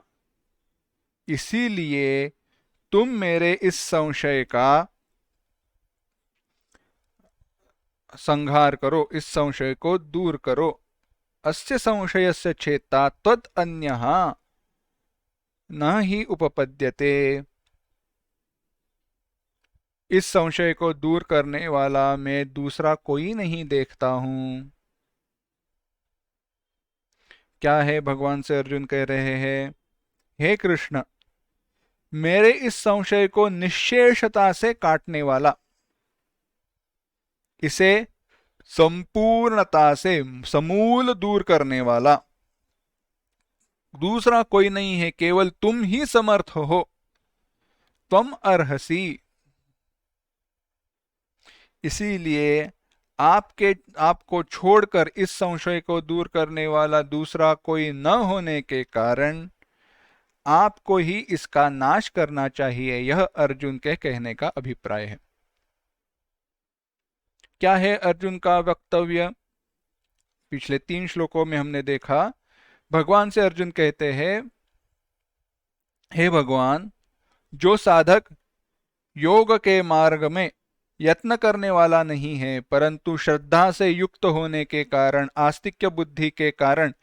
इसीलिए तुम मेरे इस संशय का संहार करो, इस संशय को दूर करो। अस्य संशयस्य छेत्ता त्वद अन्यः न ही उपपद्यते। इस संशय को दूर करने वाला मैं दूसरा कोई नहीं देखता हूं। क्या है भगवान से अर्जुन कह रहे हैं, हे कृष्ण, मेरे इस संशय को निश्शेषता से काटने वाला, इसे संपूर्णता से समूल दूर करने वाला दूसरा कोई नहीं है, केवल तुम ही समर्थ हो। त्वम अर्हसि, इसीलिए आपको छोड़कर इस संशय को दूर करने वाला दूसरा कोई न होने के कारण आपको ही इसका नाश करना चाहिए। यह अर्जुन के कहने का अभिप्राय है। क्या है अर्जुन का वक्तव्य? पिछले 3 श्लोकों में हमने देखा, भगवान से अर्जुन कहते हैं, हे भगवान, जो साधक योग के मार्ग में यत्न करने वाला नहीं है, परंतु श्रद्धा से युक्त होने के कारण, आस्तिक्य बुद्धि के कारण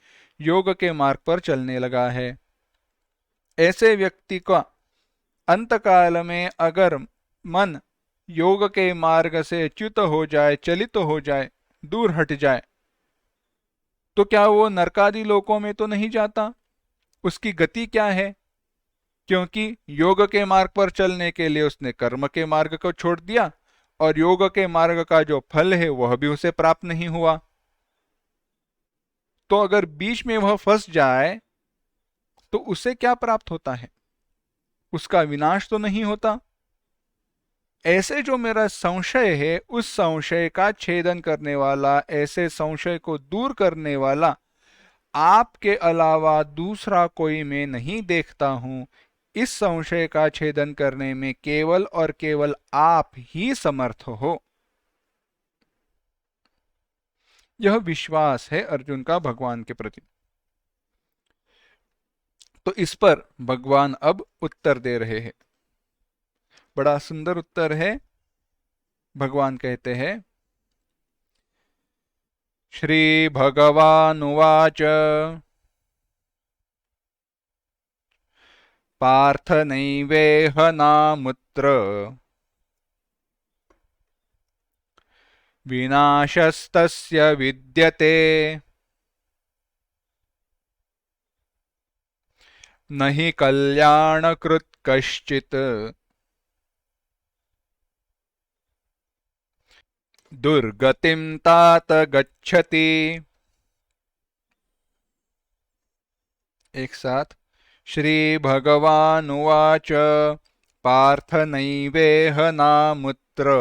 योग के मार्ग पर चलने लगा है, ऐसे व्यक्ति का अंतकाल में अगर मन योग के मार्ग से च्युत हो जाए, चलित हो जाए, दूर हट जाए, तो क्या वो नरकादि लोकों में तो नहीं जाता? उसकी गति क्या है? क्योंकि योग के मार्ग पर चलने के लिए उसने कर्म के मार्ग को छोड़ दिया, और योग के मार्ग का जो फल है वह भी उसे प्राप्त नहीं हुआ। तो अगर बीच में वह फंस जाए तो उसे क्या प्राप्त होता है? उसका विनाश तो नहीं होता। ऐसे जो मेरा संशय है, उस संशय का छेदन करने वाला, ऐसे संशय को दूर करने वाला आपके अलावा दूसरा कोई मैं नहीं देखता हूं। इस संशय का छेदन करने में केवल और केवल आप ही समर्थ हो। यह विश्वास है अर्जुन का भगवान के प्रति। तो इस पर भगवान अब उत्तर दे रहे हैं। बड़ा सुंदर उत्तर है। भगवान कहते हैं, श्री भगवानुवाच पार्थ नैवेह नामुत्र विनाशस्तस्य विद्यते न हि कल्याणकृत् कश्चित् दुर्गतिं तात गच्छति। एक साथ, श्री भगवानुवाच पार्थ नैवेह नामुत्र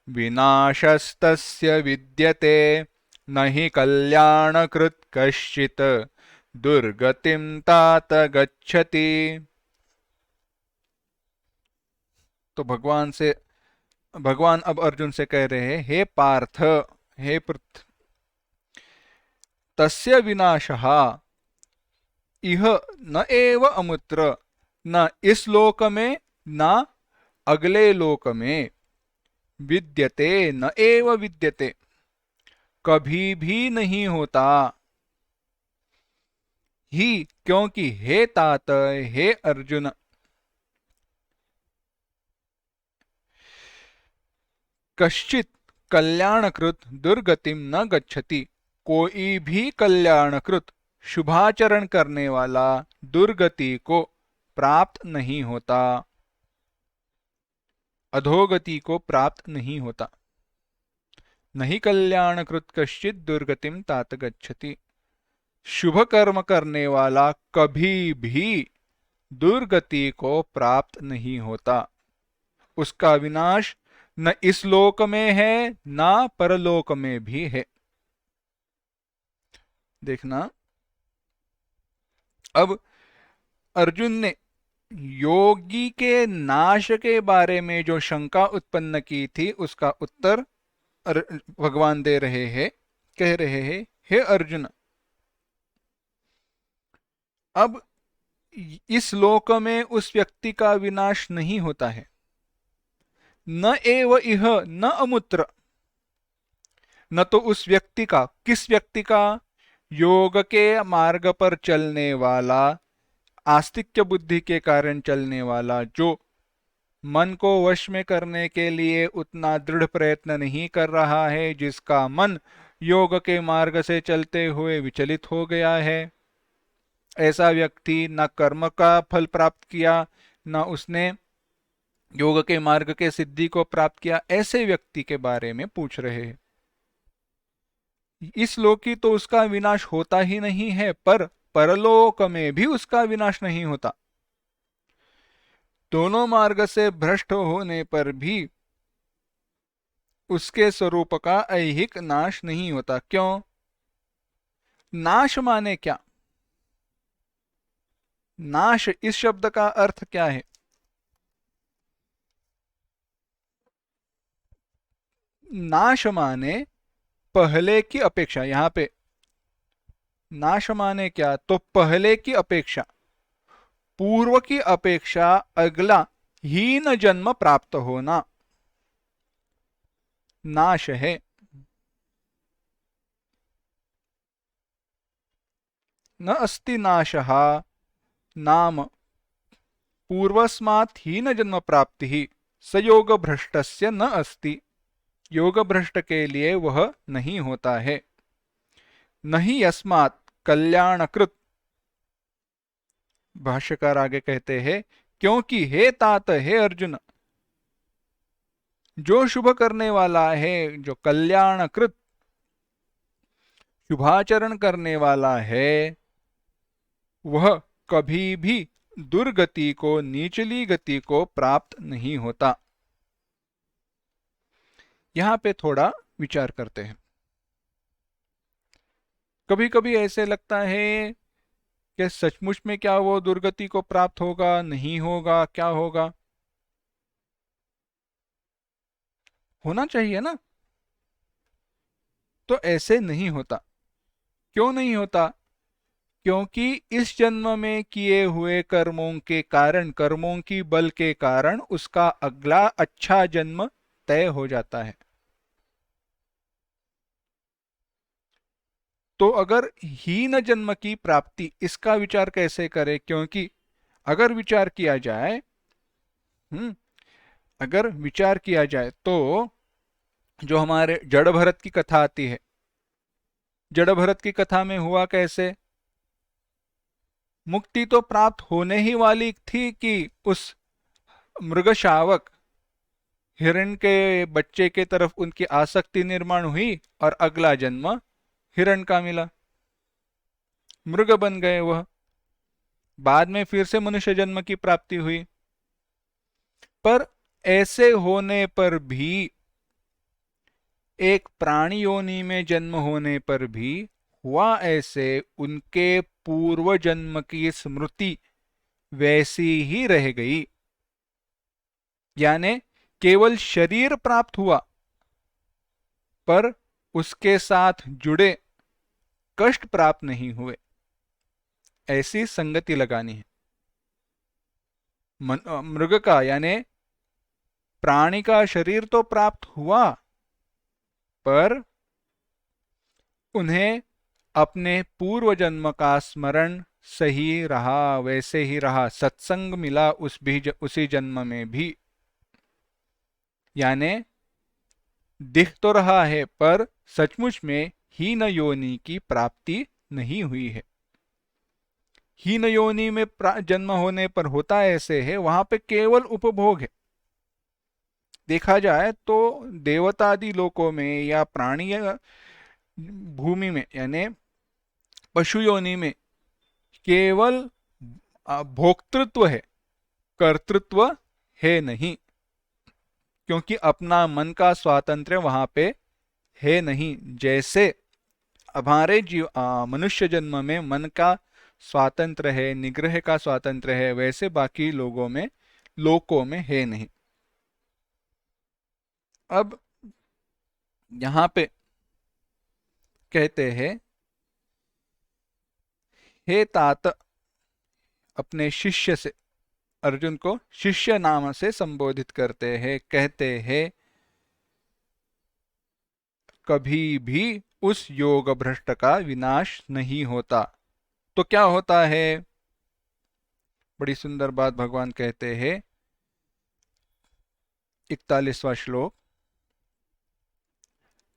विनाशस्तस्य विद्यते न हि कल्याणकृत् कश्चित् दुर्गतिं तात गच्छति। तो भगवान अब अर्जुन से कह रहे हैं, हे पार्थ, हे पृथ, तस्य विनाशः इह न एव अमुत्र, न इस लोक में न अगले लोक में, विद्यते न एव विद्यते, कभी भी नहीं होता। ही क्योंकि हे तात, हे अर्जुन, कश्चित कल्याणकृत दुर्गतिम न गच्छति, कोई भी कल्याणकृत शुभाचरण करने वाला दुर्गति को प्राप्त नहीं होता, अधोगति को प्राप्त नहीं होता। नहीं कल्याणकृत कश्चित दुर्गतिम तात गच्छति, शुभ कर्म करने वाला कभी भी दुर्गति को प्राप्त नहीं होता। उसका विनाश न इस लोक में है न परलोक में भी है। देखना, अब अर्जुन ने योगी के नाश के बारे में जो शंका उत्पन्न की थी उसका उत्तर भगवान दे रहे हैं, कह रहे हैं, हे अर्जुन, अब इस लोक में उस व्यक्ति का विनाश नहीं होता है। न एव इह न अमुत्र, न तो उस व्यक्ति का, किस व्यक्ति का, योग के मार्ग पर चलने वाला, आस्तिक्य बुद्धि के कारण चलने वाला, जो मन को वश में करने के लिए उतना दृढ़ प्रयत्न नहीं कर रहा है, जिसका मन योग के मार्ग से चलते हुए विचलित हो गया है। ऐसा व्यक्ति न कर्म का फल प्राप्त किया, न उसने योग के मार्ग के सिद्धि को प्राप्त किया, ऐसे व्यक्ति के बारे में पूछ रहे हैं। इस लोक की तो उसका विनाश होता ही नहीं है, पर परलोक में भी उसका विनाश नहीं होता। दोनों मार्ग से भ्रष्ट होने पर भी उसके स्वरूप का ऐहिक नाश नहीं होता। क्यों? नाश माने क्या? नाश, इस शब्द का अर्थ क्या है? नाश माने पहले की अपेक्षा। यहां पे नाश माने क्या? तो पहले की अपेक्षा, पूर्व की अपेक्षा अगला हीन जन्म प्राप्त होना नाश है। न अस्ति नाशः नाम पूर्वस्मात् हीन जन्म प्राप्ति ही स योग भ्रष्टस्य न अस्ति, योग भ्रष्ट के लिए वह नहीं होता है। नहीं यस्मात् कल्याणकृत, भाष्यकार आगे कहते हैं, क्योंकि हे तात, हे अर्जुन, जो शुभ करने वाला है, जो कल्याणकृत शुभाचरण करने वाला है, वह कभी भी दुर्गति को, नीचली गति को प्राप्त नहीं होता। यहां पे थोड़ा विचार करते हैं। कभी कभी ऐसे लगता है कि सचमुच में क्या वो दुर्गति को प्राप्त होगा, नहीं होगा, क्या होगा? होना चाहिए ना। तो ऐसे नहीं होता। क्यों नहीं होता? क्योंकि इस जन्म में किए हुए कर्मों के कारण, कर्मों की बल के कारण उसका अगला अच्छा जन्म तय हो जाता है। तो अगर हीन जन्म की प्राप्ति, इसका विचार कैसे करें? क्योंकि अगर विचार किया जाए, अगर विचार किया जाए तो जो हमारे जड़ भरत की कथा आती है, जड़ भरत की कथा में हुआ कैसे? मुक्ति तो प्राप्त होने ही वाली थी कि उस मृग शावक हिरण के बच्चे के तरफ उनकी आसक्ति निर्माण हुई और अगला जन्म हिरण का मिला, मृग बन गए वह। बाद में फिर से मनुष्य जन्म की प्राप्ति हुई। पर ऐसे होने पर भी, एक प्राणी योनि में जन्म होने पर भी हुआ ऐसे, उनके पूर्व जन्म की स्मृति वैसी ही रह गई। यानी केवल शरीर प्राप्त हुआ, पर उसके साथ जुड़े कष्ट प्राप्त नहीं हुए। ऐसी संगति लगानी है। मृग का यानी प्राणी का शरीर तो प्राप्त हुआ, पर उन्हें अपने पूर्व जन्म का स्मरण सही रहा, वैसे ही रहा, सत्संग मिला उसी जन्म में भी। यानी दिख तो रहा है पर सचमुच में हीन योनि की प्राप्ति नहीं हुई है। हीन योनि में जन्म होने पर होता ऐसे है, वहां पे केवल उपभोग है। देखा जाए तो देवतादि लोकों में या प्राणी भूमि में यानी पशु योनि में केवल भोक्तृत्व है, कर्तृत्व है नहीं, क्योंकि अपना मन का स्वातंत्र्य वहां पे है नहीं। जैसे हमारे मनुष्य जन्म में मन का स्वातंत्र्य है, निग्रह का स्वातंत्र्य है, वैसे बाकी लोकों में है नहीं। अब यहां पे कहते हैं, हे तात, अपने शिष्य से, अर्जुन को शिष्य नाम से संबोधित करते हैं, कहते हैं कभी भी उस योग भ्रष्ट का विनाश नहीं होता। तो क्या होता है? बड़ी सुंदर बात भगवान कहते हैं, 41वां श्लोक,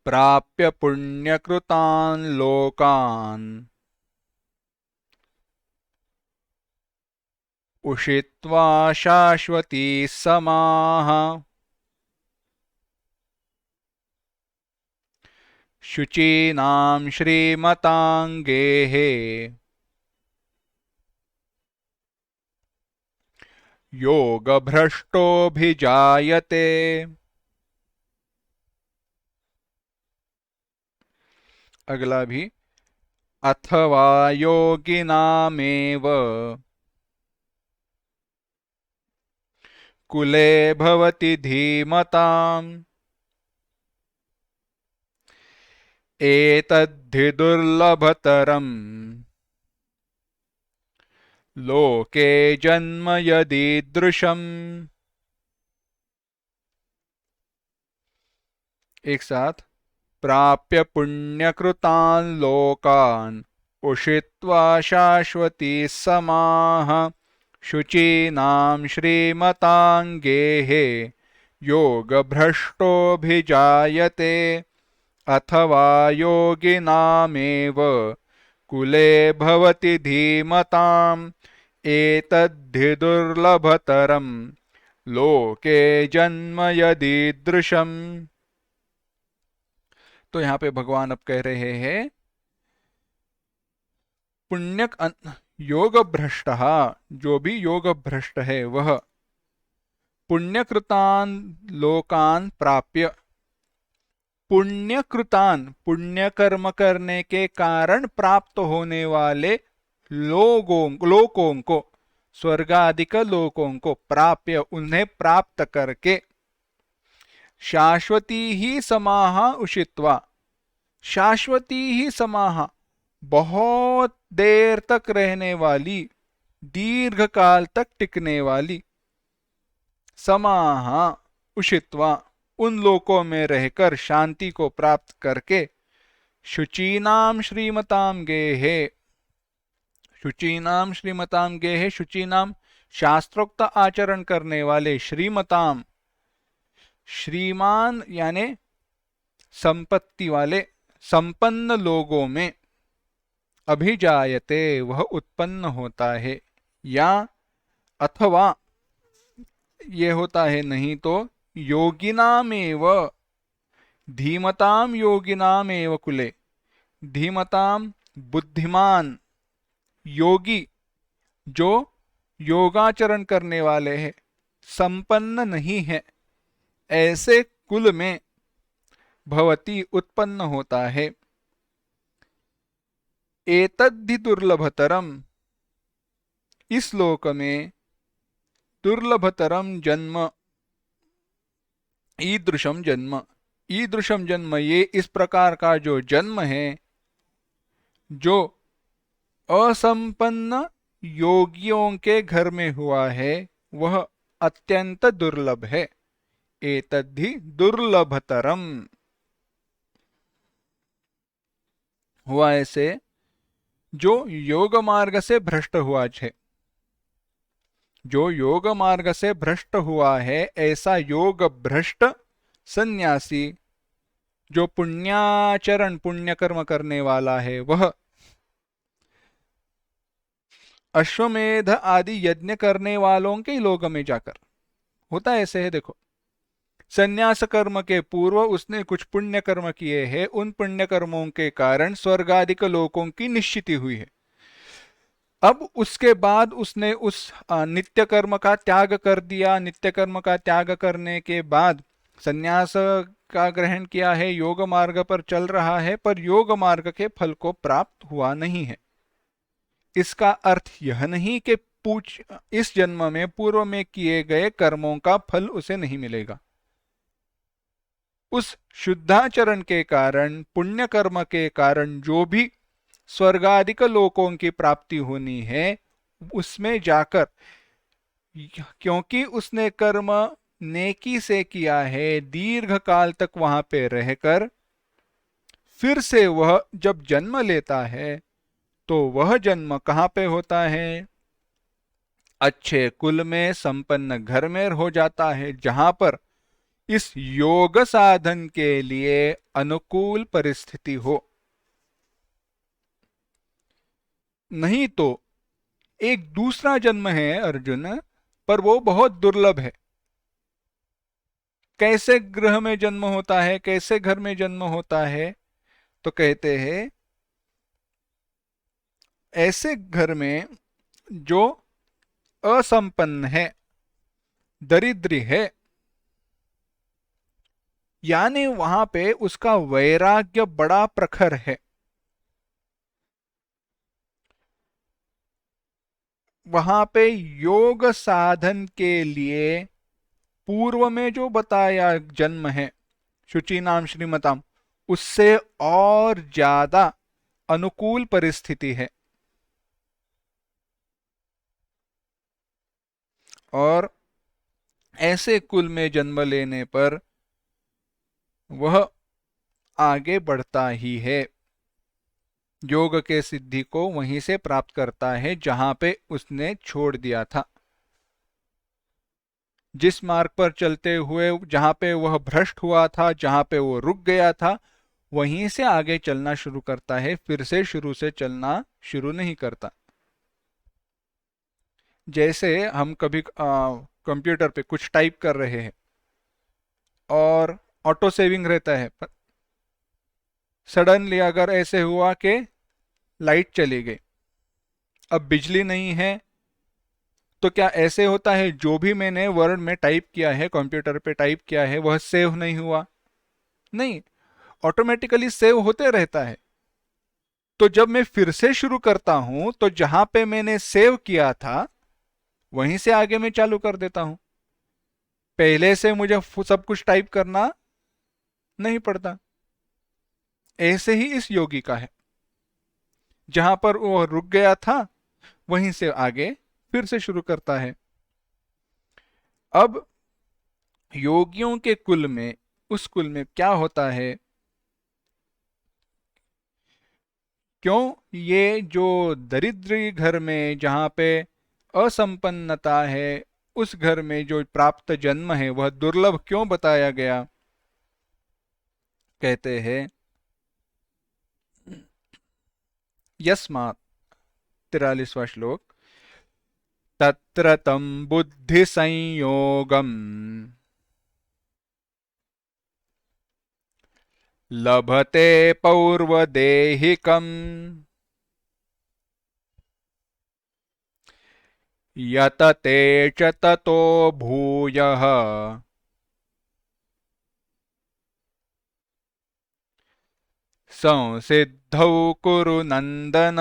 प्राप्य पुण्यकृतान् लोकान् उषित्वा शाश्वती समाः शुचीनां श्रीमतां गेहे योगभ्रष्टोऽभिजायते। अगला भी, अथवा योगिनामेव कुले भवति धीमताम् एतद्धि दुर्लभतरम् लोके जन्म यदीदृशम्। एक साथ, प्राप्य पुण्यकृतान् लोकान् उषित्वा शाश्वती समाः शुचीनां श्रीमतां गेहे योगभ्रष्टोऽभिजायते। अथवा योगिनामेव कुले भवति धीमताम् एतद्धि दुर्लभतरम् लोके जन्म यदीदृशम्। तो यहाँ पे भगवान अब कह रहे हैं, योग भ्रष्ट, जो भी योग भ्रष्ट है वह पुण्यकृतान लोकान प्राप्य, पुण्यकृतान, पुण्य कर्म करने के कारण प्राप्त होने वाले लोकों को, स्वर्गादिक लोकों को प्राप्य, उन्हें प्राप्त करके, शाश्वती ही समाह उषित्वा, शाश्वती ही समाह, बहुत देर तक रहने वाली, दीर्घ काल तक टिकने वाली, समाह उषित्वा, उन लोकों में रहकर शांति को प्राप्त करके, शुचीनाम श्रीमताम गेहे, शुचीनाम श्रीमताम गेहे, शुचीनाम शास्त्रोक्त आचरण करने वाले, श्रीमताम श्रीमान यानी संपत्ति वाले, संपन्न लोगों में, अभिजायते वह उत्पन्न होता है, या अथवा ये होता है, नहीं तो योगिनामेव, धीमताम योगिनामेव कुले, धीमताम बुद्धिमान, योगी जो योगाचरण करने वाले हैं, संपन्न नहीं है, ऐसे कुल में भवती उत्पन्न होता है। एतद्धि दुर्लभतरम, इस लोक में दुर्लभतरम जन्म, ईदृशम जन्म, ईदृशम जन्म, ये इस प्रकार का जो जन्म है, जो असंपन्न योगियों के घर में हुआ है, वह अत्यंत दुर्लभ है। एतद्धि दुर्लभतरम। हुआ ऐसे जो योग मार्ग से भ्रष्ट हुआ है। जो योग मार्ग से भ्रष्ट हुआ है, ऐसा योग भ्रष्ट सन्यासी जो पुण्याचरण पुण्य कर्म करने वाला है, वह अश्वमेध आदि यज्ञ करने वालों के लोक में जाकर, होता ऐसे है देखो, संन्यास कर्म के पूर्व उसने कुछ पुण्य कर्म किए हैं, उन पुण्य कर्मों के कारण स्वर्गादिक लोकों की निश्चिति हुई है। अब उसके बाद उसने उस नित्य कर्म का त्याग कर दिया। नित्य कर्म का त्याग करने के बाद संन्यास का ग्रहण किया है, योग मार्ग पर चल रहा है, पर योग मार्ग के फल को प्राप्त हुआ नहीं है। इसका अर्थ यह नहीं कि इस जन्म में पूर्व में किए गए कर्मों का फल उसे नहीं मिलेगा। उस शुद्धाचरण के कारण, पुण्य कर्म के कारण जो भी स्वर्गादिक लोकों की प्राप्ति होनी है, उसमें जाकर, क्योंकि उसने कर्म नेकी से किया है, दीर्घ काल तक वहां पे रहकर फिर से वह जब जन्म लेता है, तो वह जन्म कहां पे होता है? अच्छे कुल में, संपन्न घर में हो जाता है, जहां पर इस योग साधन के लिए अनुकूल परिस्थिति हो। नहीं तो एक दूसरा जन्म है अर्जुन, पर वो बहुत दुर्लभ है। कैसे गृह में जन्म होता है, कैसे घर में जन्म होता है? तो कहते हैं ऐसे घर में जो असंपन्न है, दरिद्री है, यानी वहां पे उसका वैराग्य बड़ा प्रखर है। वहां पे योग साधन के लिए पूर्व में जो बताया जन्म है, शुचि नाम श्रीमताम, उससे और ज्यादा अनुकूल परिस्थिति है। और ऐसे कुल में जन्म लेने पर वह आगे बढ़ता ही है, योग के सिद्धि को वहीं से प्राप्त करता है जहां पे उसने छोड़ दिया था। जिस मार्ग पर चलते हुए जहां पे वह भ्रष्ट हुआ था, जहां पे वो रुक गया था, वहीं से आगे चलना शुरू करता है, फिर से शुरू से चलना शुरू नहीं करता। जैसे हम कभी कंप्यूटर पे कुछ टाइप कर रहे हैं और ऑटो सेविंग रहता है, सडनली अगर ऐसे हुआ कि लाइट चली गई, अब बिजली नहीं है, तो क्या ऐसे होता है जो भी मैंने वर्ड में टाइप किया है, कंप्यूटर पे टाइप किया है, वह सेव नहीं हुआ? नहीं, ऑटोमेटिकली सेव होते रहता है। तो जब मैं फिर से शुरू करता हूं, तो जहां पे मैंने सेव किया था वहीं से आगे मैं चालू कर देता हूं। पहले से मुझे सब कुछ टाइप करना नहीं पड़ता। ऐसे ही इस योगी का है, जहां पर वो रुक गया था वहीं से आगे फिर से शुरू करता है। अब योगियों के कुल में, उस कुल में क्या होता है? क्यों ये जो दरिद्री घर में जहां पे असंपन्नता है, उस घर में जो प्राप्त जन्म है वह दुर्लभ क्यों बताया गया? कहते हैं यस्मात्, 43वां श्लोक, तत्र तं बुद्धि संयोगम लभते पौर्वदेहिकम् यतते च ततो भूयः संसिद्धौ कुरु नंदन।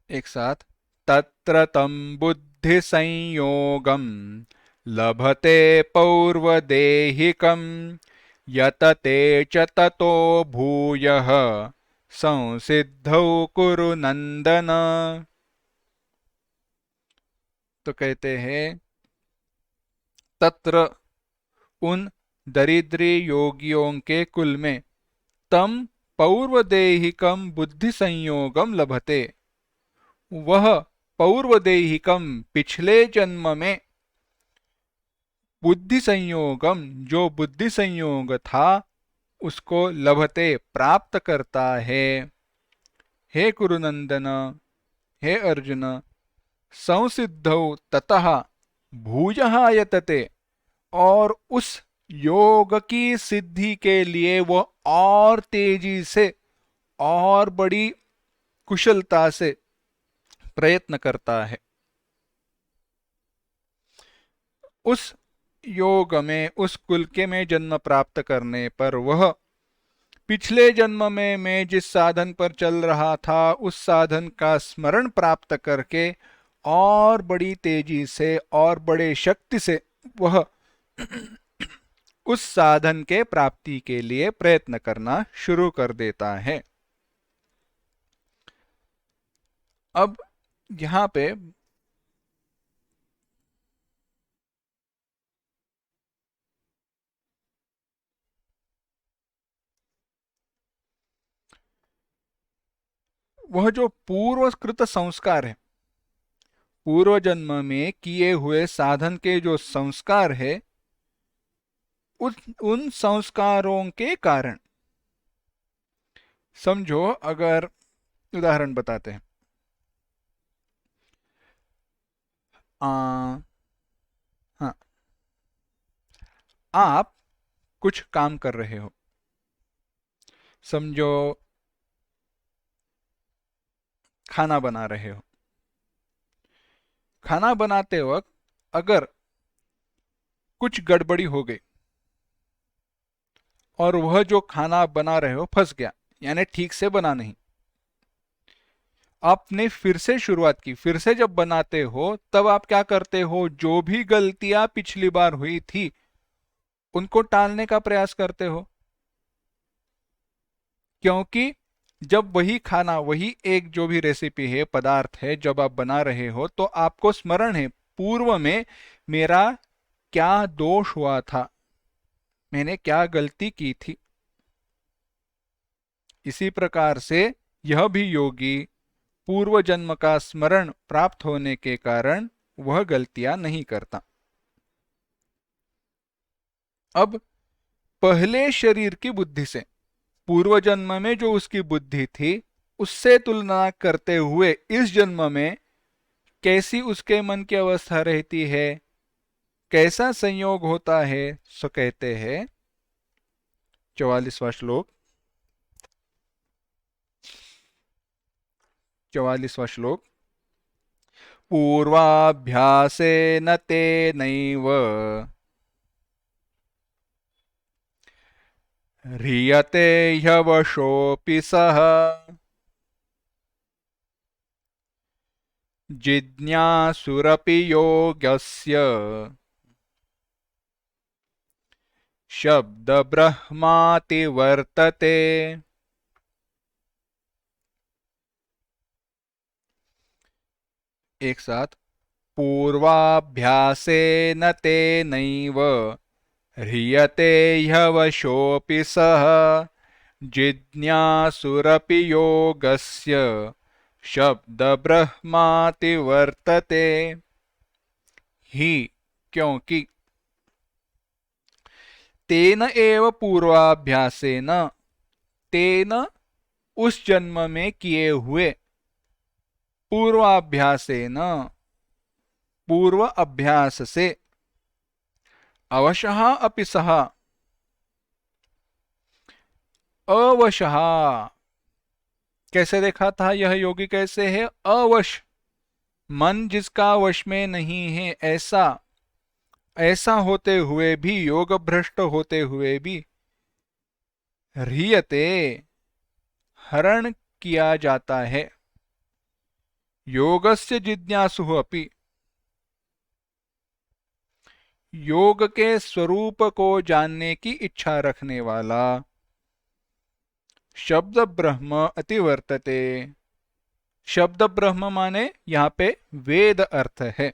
एक साथ, तत्र तं बुद्धि संयोगम लभते पौर्वदेहिकम् यतते च ततो भूयः संसिद्धौ कुरु नंदन। तो कहते हैं तत्र उन दरिद्री योगियों के कुल में तम पौर्वदेहिकम बुद्धि संयोगम लभते, वह पौर्वदेहिकम पिछले जन्म में बुद्धि संयोगम जो बुद्धि संयोग था उसको लभते प्राप्त करता है। हे कुरुनंदन, हे अर्जुन, संसिद्धौ ततः भूयः यतते, और उस योग की सिद्धि के लिए वह और तेजी से और बड़ी कुशलता से प्रयत्न करता है। उस योग में उस कुल के में जन्म प्राप्त करने पर वह पिछले जन्म में मैं जिस साधन पर चल रहा था उस साधन का स्मरण प्राप्त करके और बड़ी तेजी से और बड़े शक्ति से वह उस साधन के प्राप्ति के लिए प्रयत्न करना शुरू कर देता है। अब यहां पे वह जो पूर्वकृत संस्कार है, पूर्व जन्म में किए हुए साधन के जो संस्कार है, उन संस्कारों के कारण, समझो अगर उदाहरण बताते हैं, हाँ, आप कुछ काम कर रहे हो, समझो खाना बना रहे हो। खाना बनाते वक्त अगर कुछ गड़बड़ी हो गई और वह जो खाना बना रहे हो फंस गया, यानी ठीक से बना नहीं, आपने फिर से शुरुआत की, फिर से जब बनाते हो तब आप क्या करते हो, जो भी गलतियां पिछली बार हुई थी उनको टालने का प्रयास करते हो, क्योंकि जब वही खाना, वही एक जो भी रेसिपी है, पदार्थ है, जब आप बना रहे हो तो आपको स्मरण है पूर्व में मेरा क्या दोष हुआ था, मैंने क्या गलती की थी। इसी प्रकार से यह भी योगी पूर्व जन्म का स्मरण प्राप्त होने के कारण वह गलतियां नहीं करता। अब पहले शरीर की बुद्धि से, पूर्व जन्म में जो उसकी बुद्धि थी उससे तुलना करते हुए इस जन्म में कैसी उसके मन की अवस्था रहती है, कैसा संयोग होता है, सो कहते हैं 44वां श्लोक। 44वां श्लोक। पूर्वाभ्यासेन तेनैव ह्रियते ह्यवशोऽपि सः जिज्ञासुरपि योगस्य शब्द ब्रह्माति वर्तते। एक साथ, पूर्वाभ्यासेन तेनैव ह्रियते ह्यवशोऽपि सः जिज्ञासुरपि योगस्य शब्द ब्रह्माति वर्तते। ही, क्योंकि, तेन एव पूर्वाभ्यासेन, तेन उस जन्म में किए हुए, पूर्वाभ्यासेन पूर्व अभ्यास से, अवशः अपि सः, अवशः कैसे देखा था यह योगी कैसे है, अवश, मन जिसका वश में नहीं है, ऐसा, ऐसा होते हुए भी, योग भ्रष्ट होते हुए भी, ह्रियते हरण किया जाता है, योगस्य जिज्ञासु अपि, योग के स्वरूप को जानने की इच्छा रखने वाला, शब्द ब्रह्म अतिवर्तते। शब्द ब्रह्म माने यहाँ पे वेद अर्थ है।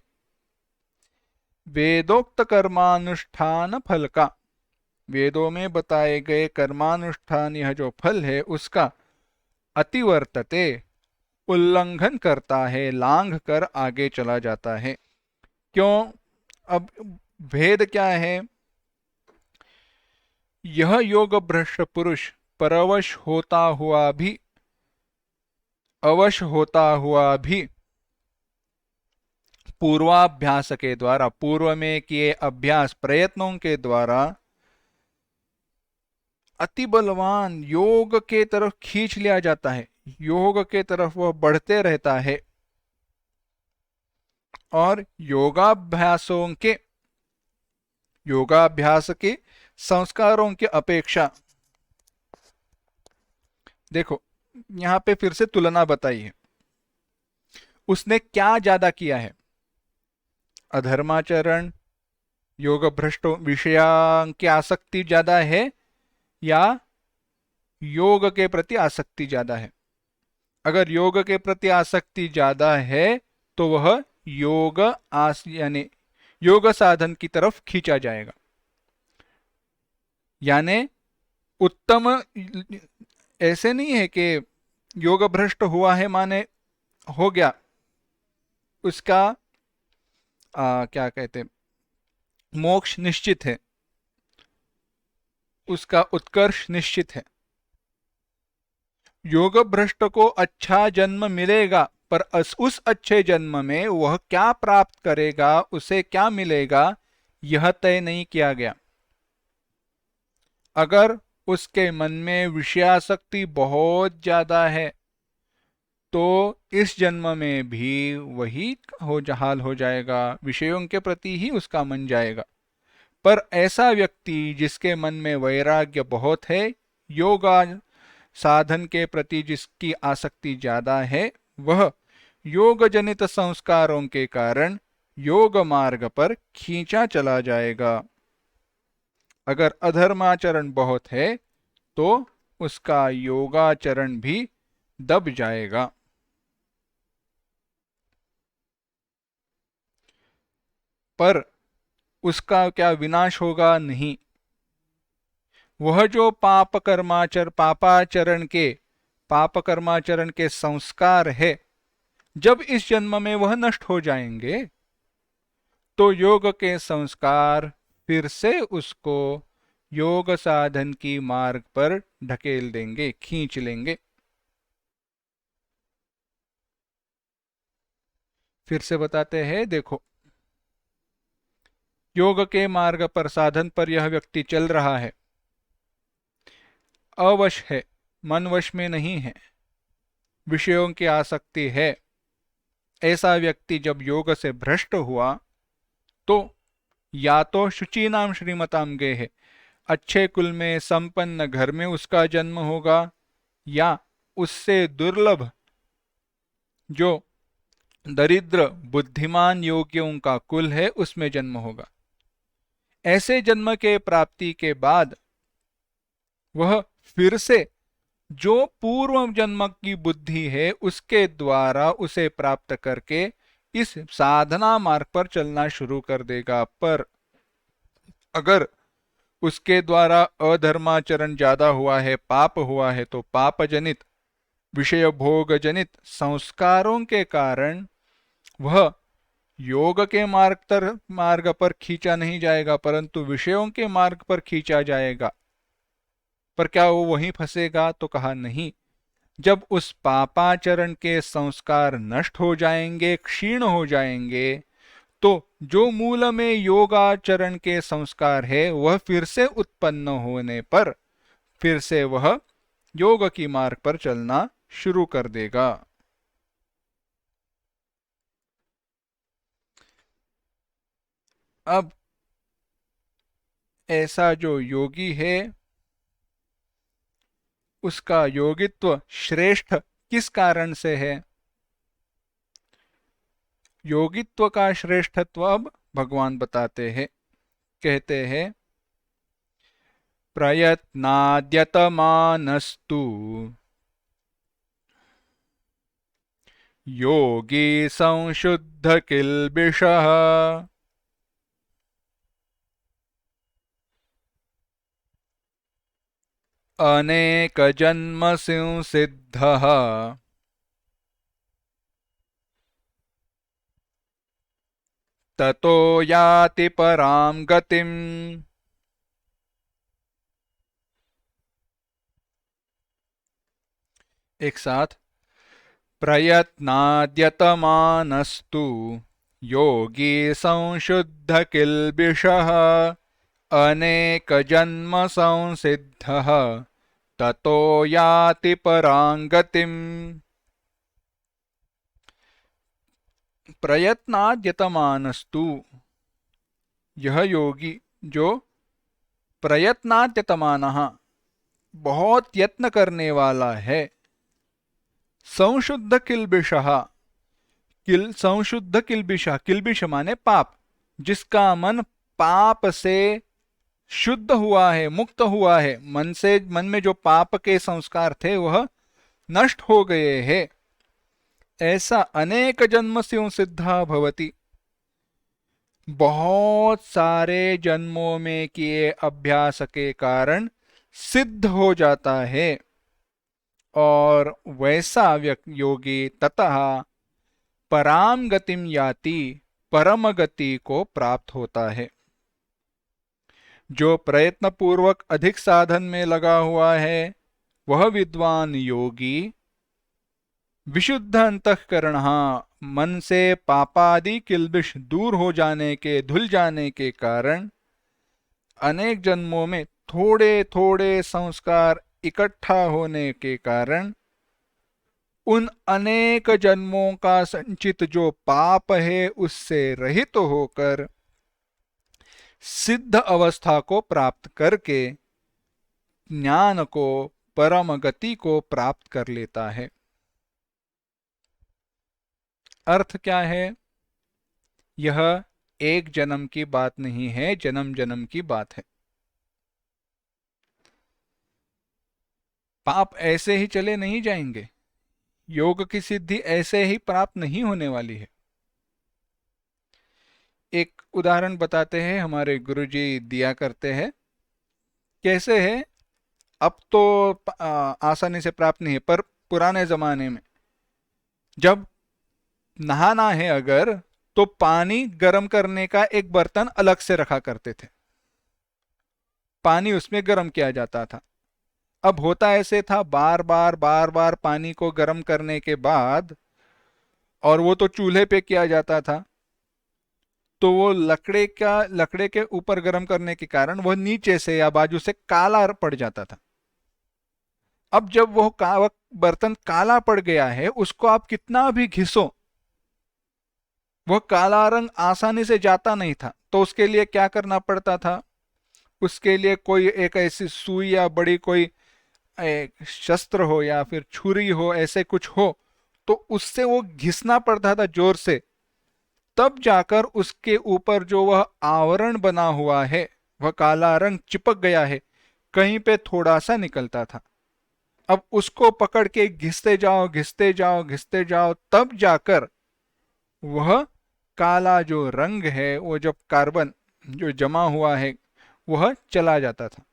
वेदोक्त कर्मानुष्ठान फल का, वेदों में बताए गए कर्मानुष्ठान यह जो फल है उसका अतिवर्तते, उल्लंघन करता है, लांघ कर आगे चला जाता है। क्यों? अब भेद क्या है? यह योग भ्रष्ट पुरुष परवश होता हुआ भी, अवश होता हुआ भी पूर्वाभ्यास के द्वारा, पूर्व में किए अभ्यास प्रयत्नों के द्वारा अति बलवान योग के तरफ खींच लिया जाता है। योग के तरफ वह बढ़ते रहता है और योगाभ्यास के संस्कारों की अपेक्षा, देखो यहां पे फिर से तुलना बताई है। उसने क्या ज्यादा किया है? अधर्माचरण, योग भ्रष्ट विषयां की आसक्ति ज्यादा है या योग के प्रति आसक्ति ज्यादा है? अगर योग के प्रति आसक्ति ज्यादा है तो वह यानी योग साधन की तरफ खींचा जाएगा। यानी उत्तम, ऐसे नहीं है कि योग भ्रष्ट हुआ है माने हो गया, उसका क्या कहते, मोक्ष निश्चित है, उसका उत्कर्ष निश्चित है। योग भ्रष्ट को अच्छा जन्म मिलेगा, पर उस अच्छे जन्म में वह क्या प्राप्त करेगा, उसे क्या मिलेगा, यह तय नहीं किया गया। अगर उसके मन में विषयासक्ति बहुत ज्यादा है तो इस जन्म में भी वही हाल हो जाएगा, विषयों के प्रति ही उसका मन जाएगा। पर ऐसा व्यक्ति जिसके मन में वैराग्य बहुत है, योगा साधन के प्रति जिसकी आसक्ति ज्यादा है, वह योग जनित संस्कारों के कारण योग मार्ग पर खींचा चला जाएगा। अगर अधर्माचरण बहुत है तो उसका योगाचरण भी दब जाएगा। पर उसका क्या विनाश होगा? नहीं। वह जो पाप कर्माचरण के संस्कार है, जब इस जन्म में वह नष्ट हो जाएंगे तो योग के संस्कार फिर से उसको योग साधन की मार्ग पर ढकेल देंगे, खींच लेंगे। फिर से बताते हैं, देखो योग के मार्ग पर, साधन पर यह व्यक्ति चल रहा है, अवश है, मन वश में नहीं है, विषयों की आसक्ति है। ऐसा व्यक्ति जब योग से भ्रष्ट हुआ तो या तो शुचि नाम श्रीमताम गए है, अच्छे कुल में संपन्न घर में उसका जन्म होगा, या उससे दुर्लभ जो दरिद्र बुद्धिमान योगियों का कुल है उसमें जन्म होगा। ऐसे जन्म के प्राप्ति के बाद वह फिर से जो पूर्व जन्म की बुद्धि है उसके द्वारा उसे प्राप्त करके इस साधना मार्ग पर चलना शुरू कर देगा। पर अगर उसके द्वारा अधर्माचरण ज्यादा हुआ है, पाप हुआ है, तो पाप जनित, विषय भोग जनित संस्कारों के कारण वह योग के मार्ग पर खींचा नहीं जाएगा, परंतु विषयों के मार्ग पर खींचा जाएगा। पर क्या वो वहीं फंसेगा? तो कहा नहीं। जब उस पापाचरण के संस्कार नष्ट हो जाएंगे, क्षीण हो जाएंगे, तो जो मूल में योगाचरण के संस्कार है वह फिर से उत्पन्न होने पर फिर से वह योग की मार्ग पर चलना शुरू कर देगा। अब ऐसा जो योगी है उसका योगित्व श्रेष्ठ किस कारण से है? योगित्व का श्रेष्ठत्व अब भगवान बताते हैं। कहते हैं, प्रयत्नाद्यतमानस्तु योगी संशुद्ध किल्बिषः अनेकजन्मसंसिद्धः ततो याति परां गतिम्। एक साथ। प्रयत्नाद्यतमानस्तु योगी संशुद्ध किल्बिषः अनेकजन्मसंसिद्धः ततो याति परां गतिम्। प्रयत्नाद्यतमानस्तु, यह योगी जो प्रयत्नाद्यतमानः बहुत यत्न करने वाला है, संशुद्ध किल्बिषः, संशुद्ध किल्बिषः, किल्बिष माने पाप, जिसका मन पाप से शुद्ध हुआ है, मुक्त हुआ है, मन में जो पाप के संस्कार थे वह नष्ट हो गए हैं, ऐसा अनेक जन्म से सिद्धा भवति, बहुत सारे जन्मों में किए अभ्यास के कारण सिद्ध हो जाता है। और वैसा योगी ततः पराम गतिम याति, परम गति को प्राप्त होता है। जो प्रयत्न पूर्वक अधिक साधन में लगा हुआ है वह विद्वान योगी विशुद्ध अंतःकरण, मन से पापादि किल्बिष दूर हो जाने के, धुल जाने के कारण अनेक जन्मों में थोड़े थोड़े संस्कार इकट्ठा होने के कारण उन अनेक जन्मों का संचित जो पाप है उससे रहित तो होकर सिद्ध अवस्था को प्राप्त करके ज्ञान को, परम गति को प्राप्त कर लेता है। अर्थ क्या है? यह एक जन्म की बात नहीं है, जन्म जन्म की बात है। पाप ऐसे ही चले नहीं जाएंगे, योग की सिद्धि ऐसे ही प्राप्त नहीं होने वाली है। एक उदाहरण बताते हैं, हमारे गुरुजी दिया करते हैं। कैसे है? अब तो आसानी से प्राप्त नहीं है, पर पुराने जमाने में जब नहाना है अगर, तो पानी गर्म करने का एक बर्तन अलग से रखा करते थे, पानी उसमें गर्म किया जाता था। अब होता ऐसे था, बार बार पानी को गर्म करने के बाद, और वो तो चूल्हे पे किया जाता था, तो वो लकड़े के ऊपर गर्म करने के कारण वह नीचे से या बाजू से काला पड़ जाता था। अब जब वो बर्तन काला पड़ गया है, उसको आप कितना भी घिसो वह काला रंग आसानी से जाता नहीं था। तो उसके लिए क्या करना पड़ता था? उसके लिए कोई एक ऐसी सुई या बड़ी कोई एक शस्त्र हो या फिर छुरी हो, ऐसे कुछ हो, तो उससे वो घिसना पड़ता था जोर से, तब जाकर उसके ऊपर जो वह आवरण बना हुआ है, वह काला रंग चिपक गया है, कहीं पे थोड़ा सा निकलता था। अब उसको पकड़ के घिसते जाओ घिसते जाओ घिसते जाओ, तब जाकर वह काला जो रंग है, वो जब कार्बन जो जमा हुआ है वह चला जाता था।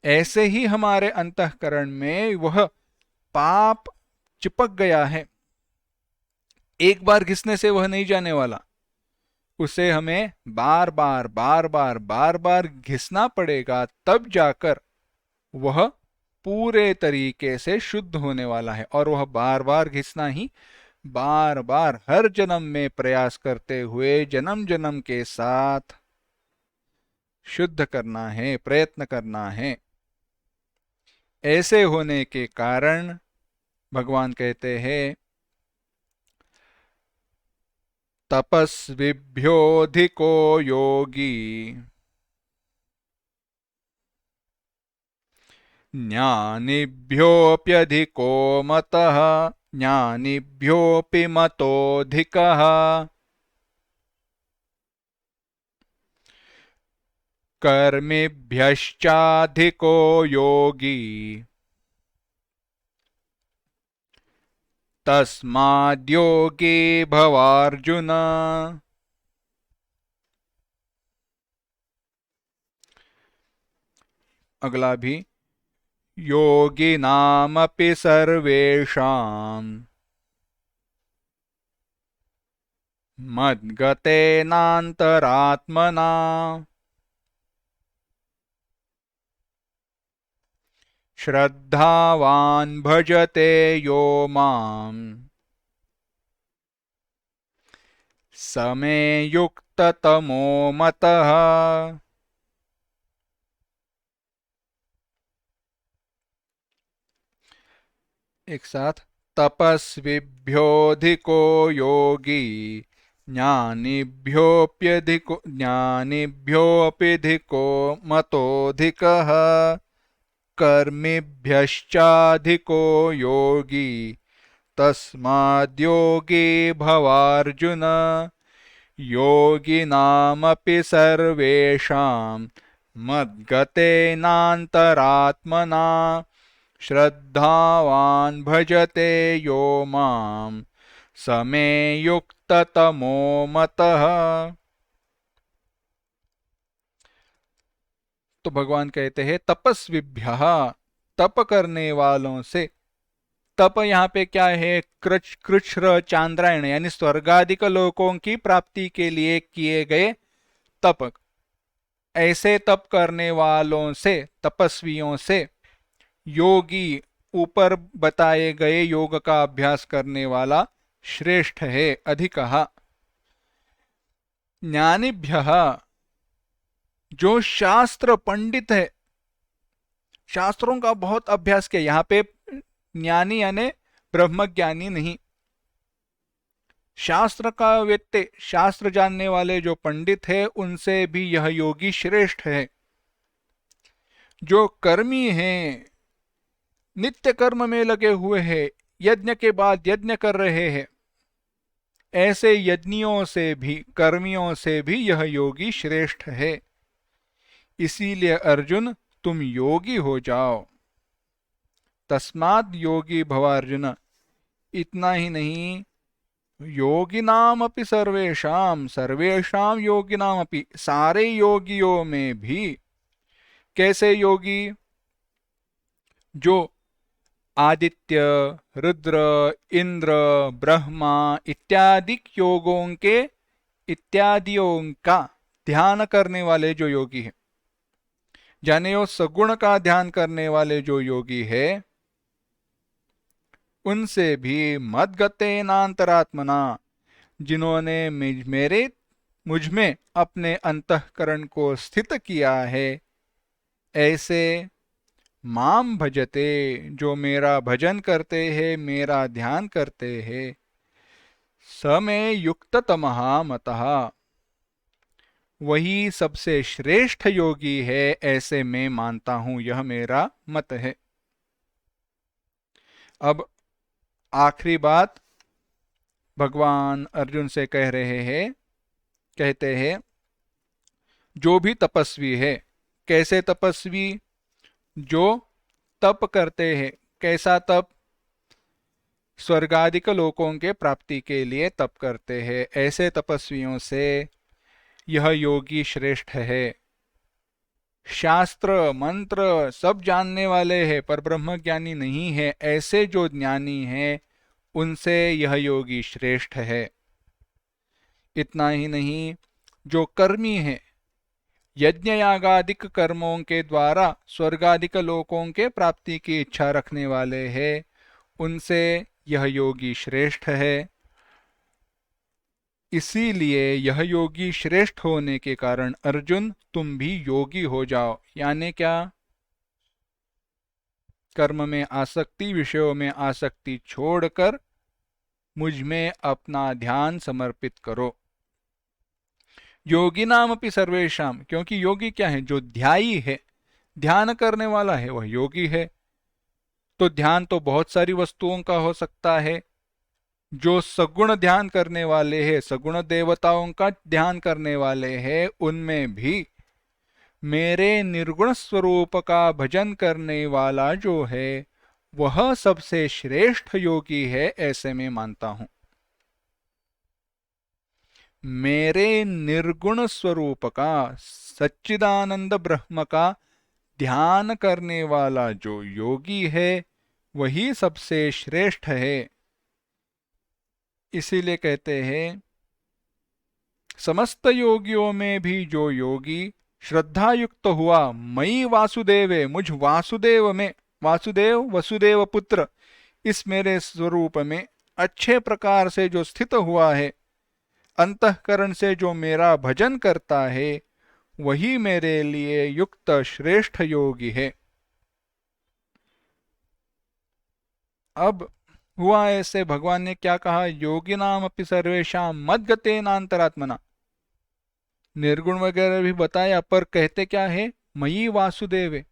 ऐसे ही हमारे अंतःकरण में वह पाप चिपक गया है, एक बार घिसने से वह नहीं जाने वाला, उसे हमें बार बार घिसना पड़ेगा, तब जाकर वह पूरे तरीके से शुद्ध होने वाला है। और वह बार बार घिसना ही बार बार हर जन्म में प्रयास करते हुए जन्म जन्म के साथ शुद्ध करना है, प्रयत्न करना है। ऐसे होने के कारण भगवान कहते हैं, तपस्विभ्योऽधिको योगी ज्ञानिभ्योऽप्यधिको मतः ज्ञानिभ्योऽपि मतोऽधिकः। कर्मिभ्यश्चाधिको योगी तस्माद्योगी भवार्जुन। अगला भी, योगिनामपि सर्वेषां मद्गतेनान्तरात्मना श्रद्धावान् भजते यो माम् स मे युक्ततमो मतः। एक साथ, तपस्विभ्योऽधिको योगी ज्ञानिभ्योऽप्यधिको मतोऽधिकः कर्मिभ्यश्चाधिको योगी तस्माद्योगी भवार्जुन। योगिनामपि सर्वेषां मद्गतेनान्तरात्मना श्रद्धावान् भजते यो मां स मे युक्ततमो मतः। तो भगवान कहते हैं तपस्विभ्यः, तप करने वालों से। तप यहाँ पे क्या है? कृच्छ्र चांद्रायण यानी स्वर्गादिक लोकों की प्राप्ति के लिए किए गए तप। ऐसे तप करने वालों से, तपस्वियों से, योगी ऊपर बताए गए योग का अभ्यास करने वाला श्रेष्ठ है, अधिकः। ज्ञानिभ्यः, जो शास्त्र पंडित है, शास्त्रों का बहुत अभ्यास किया। यहाँ पे ज्ञानी यानी ब्रह्मज्ञानी नहीं, शास्त्र का वेत्ते, शास्त्र जानने वाले जो पंडित है, उनसे भी यह योगी श्रेष्ठ है। जो कर्मी हैं, नित्य कर्म में लगे हुए हैं, यज्ञ के बाद यज्ञ कर रहे हैं, ऐसे यज्ञियों से भी, कर्मियों से भी यह योगी श्रेष्ठ है। इसीलिए अर्जुन, तुम योगी हो जाओ। तस्माद् योगी भवार्जुन। इतना ही नहीं, योगिनामपि सर्वेषां, सर्वेषां योगिनामपि, सारे योगियों में भी। कैसे योगी? जो आदित्य, रुद्र, इंद्र, ब्रह्मा इत्यादि इत्यादियों का ध्यान करने वाले जो योगी है, जाने वो सगुण का ध्यान करने वाले जो योगी है, उनसे भी मद्गतेनान्तरात्मना, जिन्होंने मुझ में अपने अंतःकरण को स्थित किया है, ऐसे माम भजते, जो मेरा भजन करते हैं, मेरा ध्यान करते हैं, स मे युक्ततमः मतः, वही सबसे श्रेष्ठ योगी है, ऐसे मैं मानता हूं, यह मेरा मत है। अब आखिरी बात भगवान अर्जुन से कह रहे हैं। कहते हैं, जो भी तपस्वी है, कैसे तपस्वी? जो तप करते हैं। कैसा तप? स्वर्गादिक लोकों के प्राप्ति के लिए तप करते हैं, ऐसे तपस्वियों से यह योगी श्रेष्ठ है। शास्त्र मंत्र सब जानने वाले हैं पर ब्रह्म ज्ञानी नहीं है, ऐसे जो ज्ञानी हैं, उनसे यह योगी श्रेष्ठ है। इतना ही नहीं, जो कर्मी है, यज्ञ यागादिक कर्मों के द्वारा स्वर्गादिक लोकों के प्राप्ति की इच्छा रखने वाले हैं, उनसे यह योगी श्रेष्ठ है। इसीलिए यह योगी श्रेष्ठ होने के कारण अर्जुन, तुम भी योगी हो जाओ। यानी क्या? कर्म में आसक्ति, विषयों में आसक्ति छोड़कर मुझ में अपना ध्यान समर्पित करो। योगी नाम अपि सर्वेशम, क्योंकि योगी क्या है? जो ध्यायी है, ध्यान करने वाला है, वह योगी है। तो ध्यान तो बहुत सारी वस्तुओं का हो सकता है। जो सगुण ध्यान करने वाले हैं, सगुण देवताओं का ध्यान करने वाले हैं, उनमें भी मेरे निर्गुण स्वरूप का भजन करने वाला जो है वह सबसे श्रेष्ठ योगी है, ऐसे मैं मानता हूं। मेरे निर्गुण स्वरूप का, सच्चिदानंद ब्रह्म का ध्यान करने वाला जो योगी है वही सबसे श्रेष्ठ है। इसीलिए कहते हैं, समस्त योगियों में भी जो योगी श्रद्धा युक्त हुआ, मई वासुदेवे, मुझ वासुदेव में, वासुदेव वसुदेव पुत्र, इस मेरे स्वरूप में अच्छे प्रकार से जो स्थित हुआ है, अंतःकरण से जो मेरा भजन करता है, वही मेरे लिए युक्त श्रेष्ठ योगी है। अब हुआ ऐसे, भगवान ने क्या कहा, योगिनाम अपि सर्वेषां मद्गतेनांतरात्मना। निर्गुण वगैरह भी बताया, पर कहते क्या है, मयि वासुदेवे,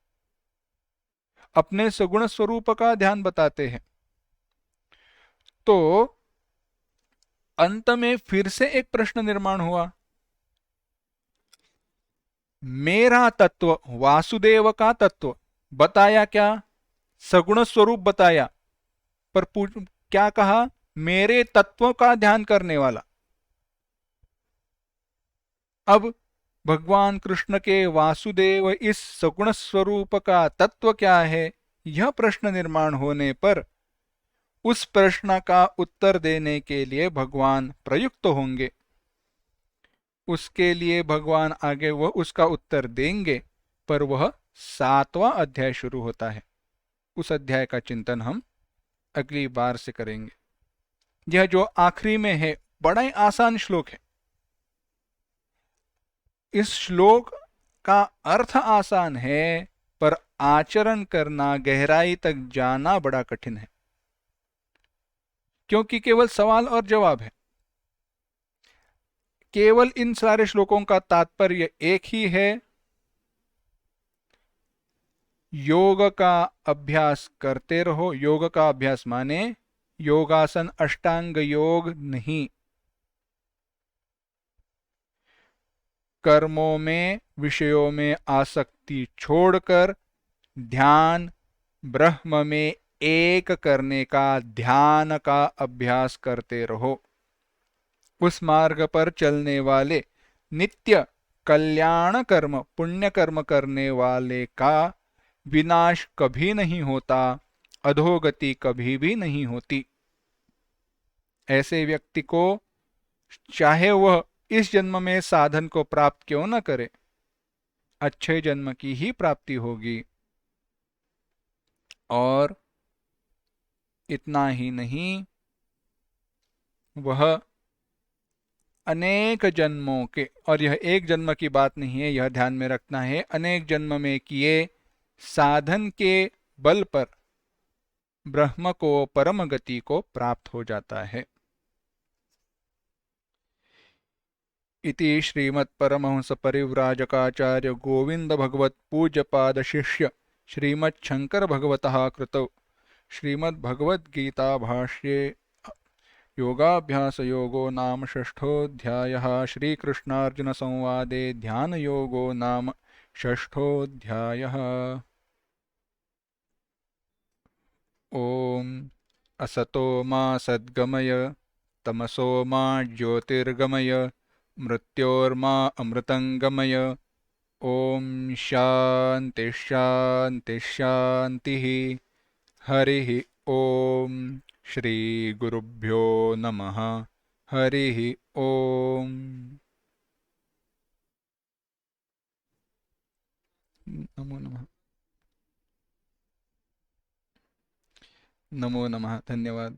अपने सगुण स्वरूप का ध्यान बताते हैं। तो अंत में फिर से एक प्रश्न निर्माण हुआ, मेरा तत्व, वासुदेव का तत्व बताया, क्या सगुण स्वरूप बताया, पर क्या कहा, मेरे तत्व का ध्यान करने वाला। अब भगवान कृष्ण के वासुदेव इस सगुण स्वरूप का तत्व क्या है, यह प्रश्न निर्माण होने पर उस प्रश्न का उत्तर देने के लिए भगवान प्रयुक्त होंगे। उसके लिए भगवान आगे वह उसका उत्तर देंगे, पर वह 7वां अध्याय शुरू होता है। उस अध्याय का चिंतन हम अगली बार से करेंगे। यह जो आखिरी में है, बड़ा ही आसान श्लोक है। इस श्लोक का अर्थ आसान है, पर आचरण करना, गहराई तक जाना बड़ा कठिन है, क्योंकि केवल सवाल और जवाब है। केवल इन सारे श्लोकों का तात्पर्य एक ही है, योग का अभ्यास करते रहो। योग का अभ्यास माने योगासन, अष्टांग योग नहीं। कर्मों में, विषयों में आसक्ति छोड़कर ध्यान ब्रह्म में एक करने का, ध्यान का अभ्यास करते रहो। उस मार्ग पर चलने वाले, नित्य कल्याण कर्म, पुण्य कर्म करने वाले का विनाश कभी नहीं होता, अधोगति कभी भी नहीं होती। ऐसे व्यक्ति को, चाहे वह इस जन्म में साधन को प्राप्त क्यों न करे, अच्छे जन्म की ही प्राप्ति होगी। और इतना ही नहीं, वह अनेक जन्मों के, और यह एक जन्म की बात नहीं है, यह ध्यान में रखना है, अनेक जन्म में किए साधन के बल पर ब्रह्म को, परम गति को प्राप्त हो जाता है। इति श्रीमत्परमहंस परिव्राजकाचार्य गोविंद भगवत पूज्यपाद शिष्य श्रीमच्छंकर भगवतः कृतौ श्रीमद्भगवद्गीता भाष्ये योगाभ्यास योगो नाम षष्ठोऽध्यायः। श्रीकृष्णार्जुन संवादे ध्यान योगो नाम षष्ठोऽध्यायः। ओम असतो मा सद्गमय, तमसो मा ज्योतिर्गमय, मृत्योर्मा अमृतंगमय। ओम शांति शांति शांति। हरिः ओम। श्री गुरुभ्यो नमः। हरिः ओम। नमो नमः। नमो नमः। धन्यवाद।